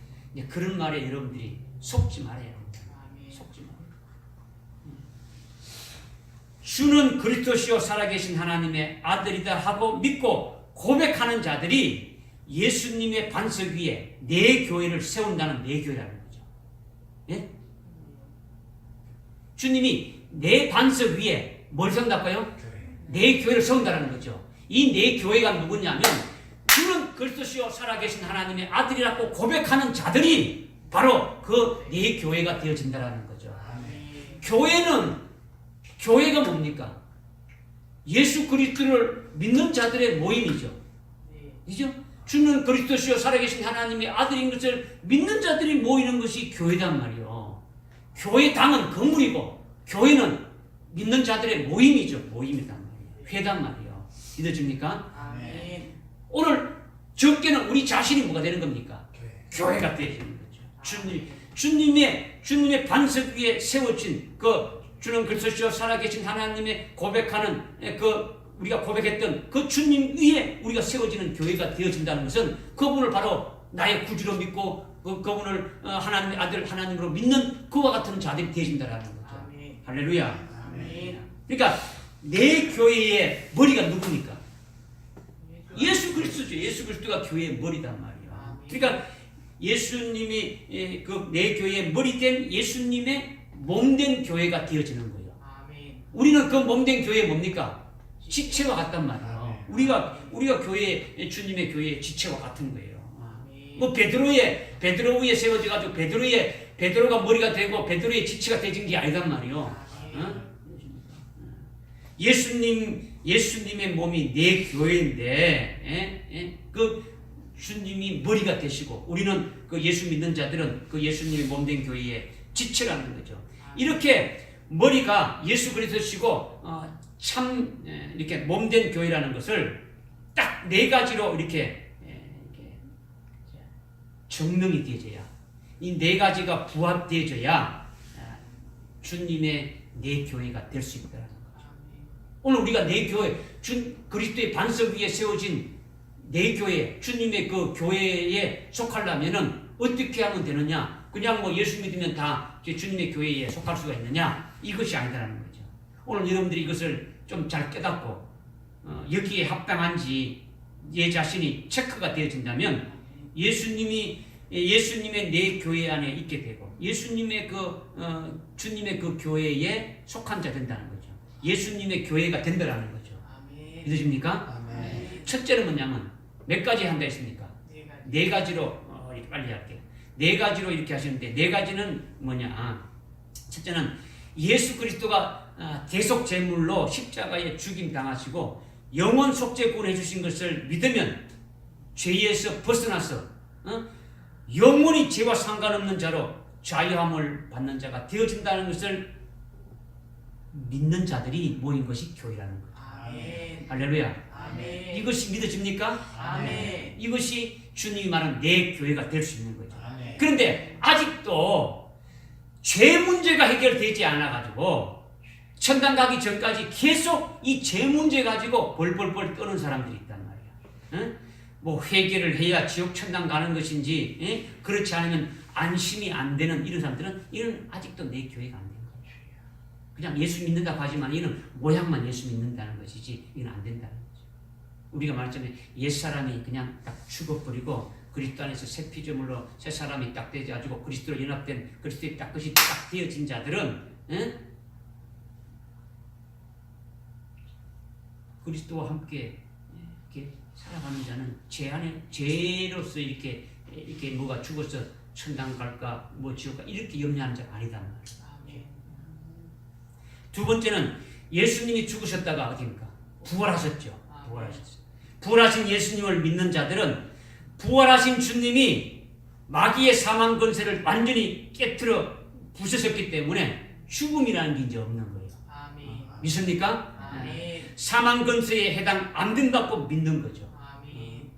그런 말에 여러분들이 속지 말아야 합니다. 속지 말아요. 주는 그리스도시요 살아계신 하나님의 아들이다 하고 믿고 고백하는 자들이 예수님의 반석 위에 내 교회를 세운다는 내 교회라는 거죠. 예? 주님이 내 반석 위에 뭘 세운다고요? 내 교회를 세운다는 거죠. 이 내 교회가 누구냐면 주는 그리스도시요 살아계신 하나님의 아들이라고 고백하는 자들이 바로 그 내 교회가 되어진다는 거죠. 교회가 뭡니까? 예수 그리스도를 믿는 자들의 모임이죠. 그죠? 주는 그리스도시요 살아계신 하나님의 아들인 것을 믿는 자들이 모이는 것이 교회단 말이요. 교회당은 건물이고 교회는 믿는 자들의 모임이죠. 모임이단 말이에요. 회단 말이에요. 믿어집니까? 아멘. 오늘 적게는 우리 자신이 뭐가 되는 겁니까? 교회가 되어지는 거죠. 주님의 반석 위에 세워진 주는 그리스도시요 살아계신 하나님의 고백하는 우리가 고백했던 그 주님 위에 우리가 세워지는 교회가 되어진다는 것은 그분을 바로 나의 구주로 믿고 그분을 하나님의 아들 하나님으로 믿는 그와 같은 자들이 되어진다는 거죠. 아멘. 할렐루야. 아멘. 그러니까 내 교회의 머리가 누굽니까? 예수 그리스도죠. 예수 그리스도가 교회의 머리단 말이에요. 그러니까 예수님이 내 교회의 머리된 예수님의 몸된 교회가 되어지는 거예요. 우리는 그 몸된 교회 뭡니까? 지체와 같단 말이에요. 우리가 주님의 교회의 지체와 같은 거예요. 뭐 베드로 위에 세워져 가지고 베드로가 머리가 되고 베드로의 지체가 되진 게 아니단 말이에요. 예수님의 몸이 내 교회인데 주님이 머리가 되시고 우리는 그 예수 믿는 자들은 그 예수님의 몸된 교회의 지체라는 거죠. 이렇게 머리가 예수 그리스도시고 참 이렇게 몸된 교회라는 것을 딱 네 가지로 이렇게 정릉이 되어져야 이 네 가지가 부합되어져야 주님의 내 교회가 될 수 있다는 거죠. 오늘 우리가 내 교회 그리스도의 반석 위에 세워진 내 교회 주님의 그 교회에 속하려면은 어떻게 하면 되느냐? 그냥 뭐 예수 믿으면 다 주님의 교회에 속할 수가 있느냐? 이것이 아니다라는 거죠. 오늘 여러분들이 이것을 좀 잘 깨닫고 여기에 합당한지 내 자신이 체크가 되어진다면 예수님의 내 교회 안에 있게 되고 예수님의 주님의 그 교회에 속한 자 된다는 거죠. 예수님의 교회가 된다라는 거죠. 믿으십니까? 첫째는 뭐냐면 몇 가지 한다 했습니까? 네 가지로 빨리 할게요. 네 가지로 이렇게 하시는데 네 가지는 뭐냐? 첫째는 예수 그리스도가 대속 제물로 십자가에 죽임 당하시고 영원 속죄 구원해 주신 것을 믿으면 죄에서 벗어나서 영원히 죄와 상관없는 자로 자유함을 받는 자가 되어진다는 것을 믿는 자들이 모인 것이 교회라는 거죠. 아멘. 할렐루야. 아멘. 이것이 믿어집니까? 아멘. 이것이 주님이 말하는 내 교회가 될 수 있는 거죠. 아멘. 그런데 아직도 죄 문제가 해결되지 않아가지고 천당 가기 전까지 계속 이 죄 문제 가지고 벌벌벌 떠는 사람들이 있단 말이야. 뭐 회개를 해야 지옥 천당 가는 것인지 그렇지 않으면 안심이 안 되는 이런 사람들은 이런 아직도 내 교회가 안 되는 거예요. 그냥 예수 믿는다고 하지만 이는 모양만 예수 믿는다는 것이지 이건 안 된다는 거죠. 우리가 말했잖아요. 옛사람이 그냥 딱 죽어버리고 그리스도 안에서 새 피조물로 새 사람이 딱 되어가지고 그리스도로 연합된 그리스도의 딱 것이 딱 되어진 자들은 그리스도와 함께 이렇게 살아가는 자는 죄 안에 죄로서 이렇게 뭐가 죽어서 천당 갈까 뭐 지옥 갈까 이렇게 염려하는 자가 아니단 말이에요. 두 번째는 예수님이 죽으셨다가 어디입니까? 부활하셨죠. 부활하셨어요. 부활하신 예수님을 믿는 자들은 부활하신 주님이 마귀의 사망 권세를 완전히 깨트려 부수셨기 때문에 죽음이라는 게 이제 없는 거예요. 아멘. 믿습니까? 아멘. 사망 권세에 해당 안 된다고 믿는 거죠. 아멘.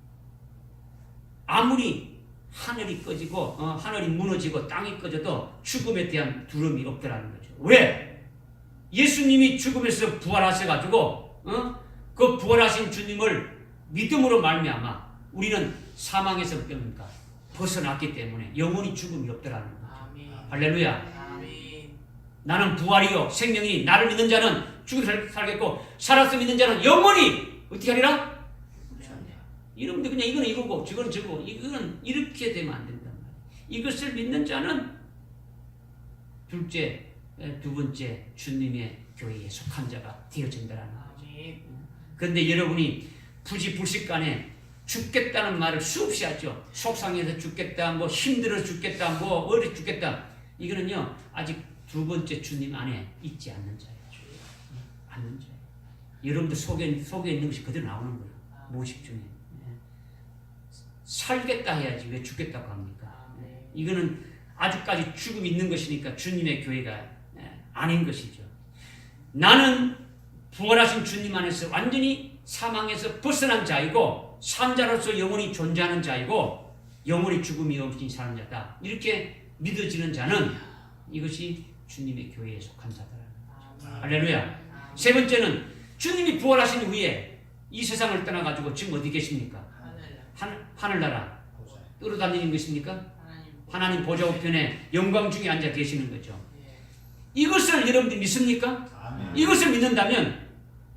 아무리 하늘이 꺼지고 하늘이 무너지고 땅이 꺼져도 죽음에 대한 두려움이 없더라는 거죠. 왜? 예수님이 죽음에서 부활하셔가지고 그 부활하신 주님을 믿음으로 말미암아 우리는 사망에서 뭡니까? 벗어났기 때문에 영원히 죽음이 없더라는 거죠. 할렐루야. 나는 부활이요 생명이 나를 믿는 자는 죽음을 살겠고 살아서 믿는 자는 영원히 어떻게 하리라? 이러면 그냥 이거는 이거고 저거는 저거 이거는 이렇게 되면 안 된단 말이에요. 이것을 믿는 자는 두 번째 주님의 교회에 속한 자가 되어진다는 거죠. 그런데 여러분이 부지불식간에 죽겠다는 말을 수없이 하죠. 속상해서 죽겠다, 뭐 힘들어 죽겠다, 뭐 어려 죽겠다. 이거는요 아직 두 번째 주님 안에 있지 않는 자예요. 않는 자예요. 여러분들 속에 있는 것이 그대로 나오는 거예요. 모식 중에. 살겠다 해야지 왜 죽겠다고 합니까? 이거는 아직까지 죽음이 있는 것이니까 주님의 교회가 아닌 것이죠. 나는 부활하신 주님 안에서 완전히 사망에서 벗어난 자이고 산자로서 영원히 존재하는 자이고 영원히 죽음이 없인 사는 자다. 이렇게 믿어지는 자는 이것이 주님의 교회에 속한 자다라는 거죠. 할렐루야. 세 번째는 주님이 부활하신 후에 이 세상을 떠나가지고 지금 어디 계십니까? 하늘나라 끌어다니는 것입니까? 하나님 보좌 우편에 영광 중에 앉아 계시는 거죠. 이것을 여러분들이 믿습니까? 이것을 믿는다면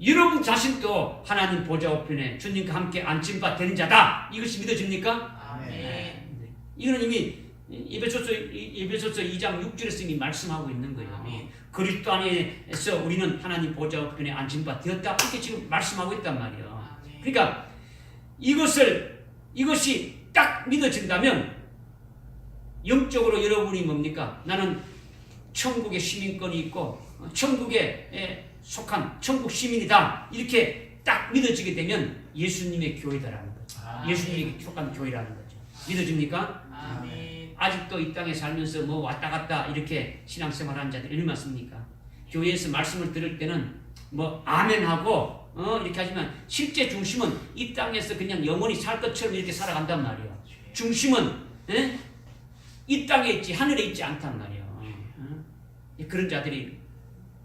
여러분 자신도 하나님 보좌 우편에 주님과 함께 앉힌 바 되는 자다. 이것이 믿어집니까? 이거는 이미 에베소서 2장 6절에서 이미 말씀하고 있는 거예요. 그리스도 안에서 우리는 하나님 보좌 우편에 앉힌 바 되었다. 이렇게 지금 말씀하고 있단 말이에요. 그러니까 이것이 딱 믿어진다면 영적으로 여러분이 뭡니까? 나는 천국의 시민권이 있고 천국에 속한 천국 시민이다. 이렇게 딱 믿어지게 되면 예수님의 교회다라는 거죠. 예수님에게 속한 교회라는 거죠. 믿어집니까? 아직도 이 땅에 살면서 뭐 왔다 갔다 이렇게 신앙생활하는 자들 얼마나 많습니까? 교회에서 말씀을 들을 때는 뭐 아멘하고 이렇게 하지만 실제 중심은 이 땅에서 그냥 영원히 살 것처럼 이렇게 살아간단 말이에요. 중심은 이 땅에 있지 하늘에 있지 않단 말이에요. 그런 자들이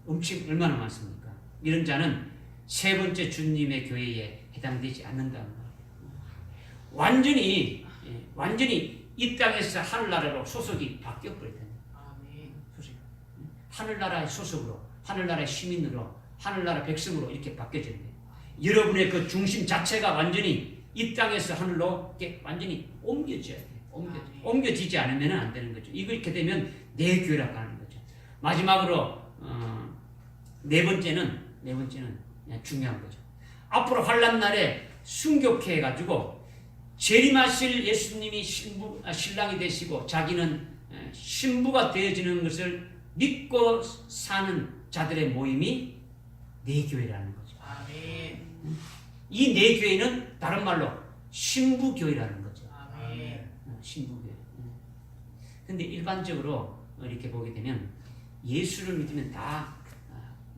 얼마나 많습니까? 이런 자는 세 번째 주님의 교회에 해당되지 않는단 말이에요. 완전히 이 땅에서 하늘나라로 소속이 바뀌어버렸다. 하늘나라의 소속으로, 하늘나라의 시민으로, 하늘나라 백성으로 이렇게 바뀌어졌네. 여러분의 그 중심 자체가 완전히 이 땅에서 하늘로 이렇게 완전히 옮겨져야 돼요. 옮겨지지 않으면 안 되는 거죠. 이렇게 되면 내 교회라고 하는 거죠. 마지막으로 네 번째는 중요한 거죠. 앞으로 환난 날에 순교케 해가지고 재림하실 예수님이 신랑이 되시고 자기는 신부가 되어지는 것을 믿고 사는 자들의 모임이 내 교회라는 거죠. 이 내 교회는 다른 말로 신부교회라는 거죠. 신부교회. 근데 일반적으로 이렇게 보게 되면 예수를 믿으면 다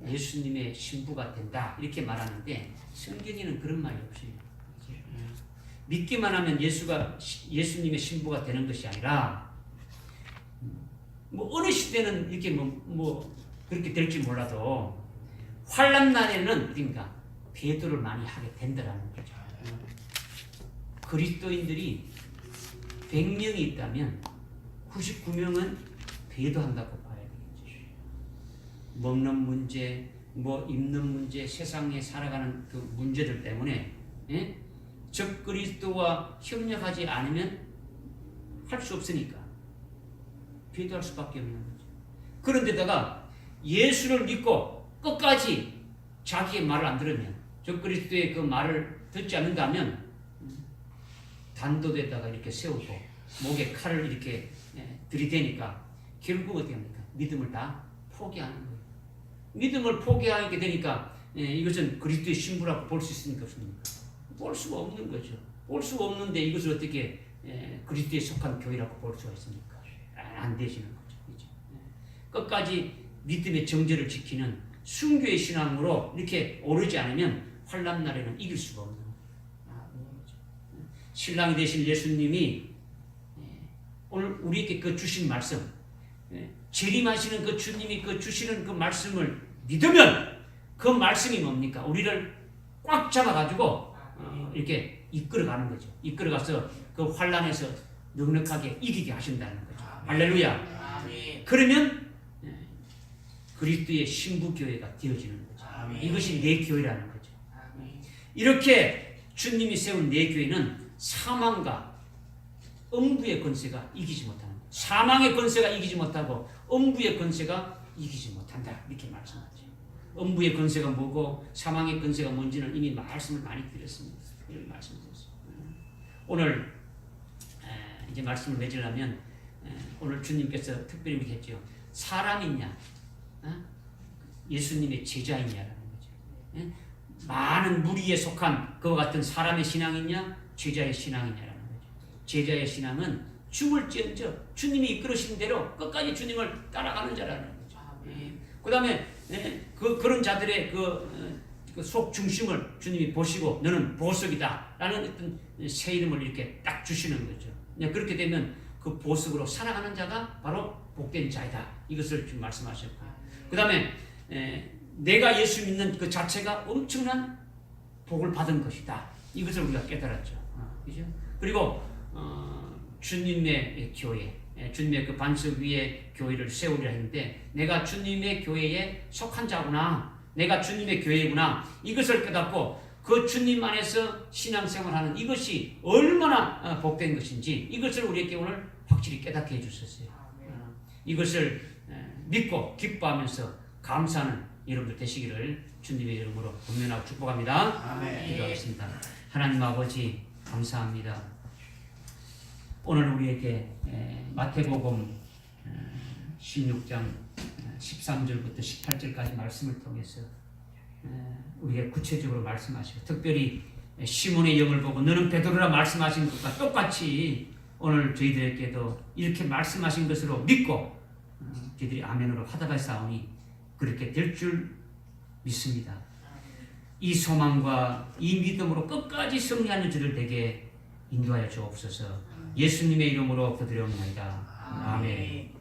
예수님의 신부가 된다 이렇게 말하는데 성경에는 그런 말이 없어요. 믿기만 하면 예수님의 신부가 되는 것이 아니라 뭐 어느 시대는 이렇게 뭐 그렇게 될지 몰라도 환난 날에는 그러니까 배도를 많이 하게 된다라는 거죠. 그리스도인들이 100명이 있다면 99명은 배도한다고 봐야 되겠죠. 먹는 문제, 뭐 입는 문제, 세상에 살아가는 그 문제들 때문에 적 그리스도와 협력하지 않으면 할 수 없으니까 배도할 수밖에 없는 거죠. 그런데다가 예수를 믿고 끝까지 자기의 말을 안 들으면 적 그리스도의 그 말을 듣지 않는다면 단도에다가 이렇게 세우고 목에 칼을 이렇게 들이대니까 결국 어떻게 합니까? 믿음을 다 포기하는 거예요. 믿음을 포기하게 되니까 이것은 그리스도의 신부라고 볼 수 있습니까? 없습니까? 볼 수가 없는 거죠. 볼 수가 없는데 이것을 어떻게 그리스도에 속한 교회라고 볼 수가 있습니까? 안 되시는 거죠. 그렇죠? 끝까지 믿음의 정절을 지키는 순교의 신앙으로 이렇게 오르지 않으면 환난 날에는 이길 수가 없는 거죠. 신랑이 되신 예수님이 오늘 우리에게 그 주신 말씀, 재림하시는 그 주님이 그 주시는 그 말씀을 믿으면 그 말씀이 뭡니까? 우리를 꽉 잡아가지고 이렇게 이끌어가는 거죠. 이끌어가서 그 환난에서 넉넉하게 이기게 하신다는 거죠. 할렐루야. 그러면 그리스도의 신부교회가 되어지는 거죠. 이것이 내 교회라는 거죠. 이렇게 주님이 세운 내 교회는 사망과 음부의 권세가 이기지 못하는 거예요. 사망의 권세가 이기지 못하고 음부의 권세가 이기지 못한다. 이렇게 말씀하죠. 음부의 권세가 뭐고 사망의 권세가 뭔지는 이미 말씀을 많이 드렸습니다. 이런 말씀드렸습니다. 오늘 이제 말씀을 맺으려면 오늘 주님께서 특별히 이렇게 했죠. 사람이냐 예수님의 제자이냐라는 거죠. 많은 무리에 속한 그와 같은 사람의 신앙이냐 제자의 신앙이냐라는 거죠. 제자의 신앙은 죽을지언정 주님이 이끌으신 대로 끝까지 주님을 따라가는 자라는 거죠. 그 다음에 그런 자들의 그 속 중심을 주님이 보시고 너는 보석이다 라는 어떤 새 이름을 이렇게 딱 주시는 거죠. 그렇게 되면 그 보석으로 살아가는 자가 바로 복된 자이다. 이것을 지금 말씀하셨고 그 다음에 내가 예수 믿는 그 자체가 엄청난 복을 받은 것이다. 이것을 우리가 깨달았죠. 그죠? 그리고 주님의 교회, 주님의 그 반석 위에 교회를 세우리라 했는데 내가 주님의 교회에 속한 자구나. 내가 주님의 교회구나. 이것을 깨닫고 그 주님 안에서 신앙생활하는 이것이 얼마나 복된 것인지 이것을 우리에게 오늘 확실히 깨닫게 해주셨어요. 이것을 믿고 기뻐하면서 감사하는 여러분들 되시기를 주님의 이름으로 권면하고 축복합니다. 기도하겠습니다. 하나님 아버지 감사합니다. 오늘 우리에게 마태복음 16장 13절부터 18절까지 말씀을 통해서 우리에게 구체적으로 말씀하시고 특별히 시몬의 영을 보고 너는 베드로라 말씀하신 것과 똑같이 오늘 저희들에게도 이렇게 말씀하신 것으로 믿고 저희들이 아멘으로 하다가 싸우니 그렇게 될 줄 믿습니다. 이 소망과 이 믿음으로 끝까지 승리하는 줄을 되게 인도하여 주옵소서. 예수님의 이름으로 기도드리옵나이다. 아멘.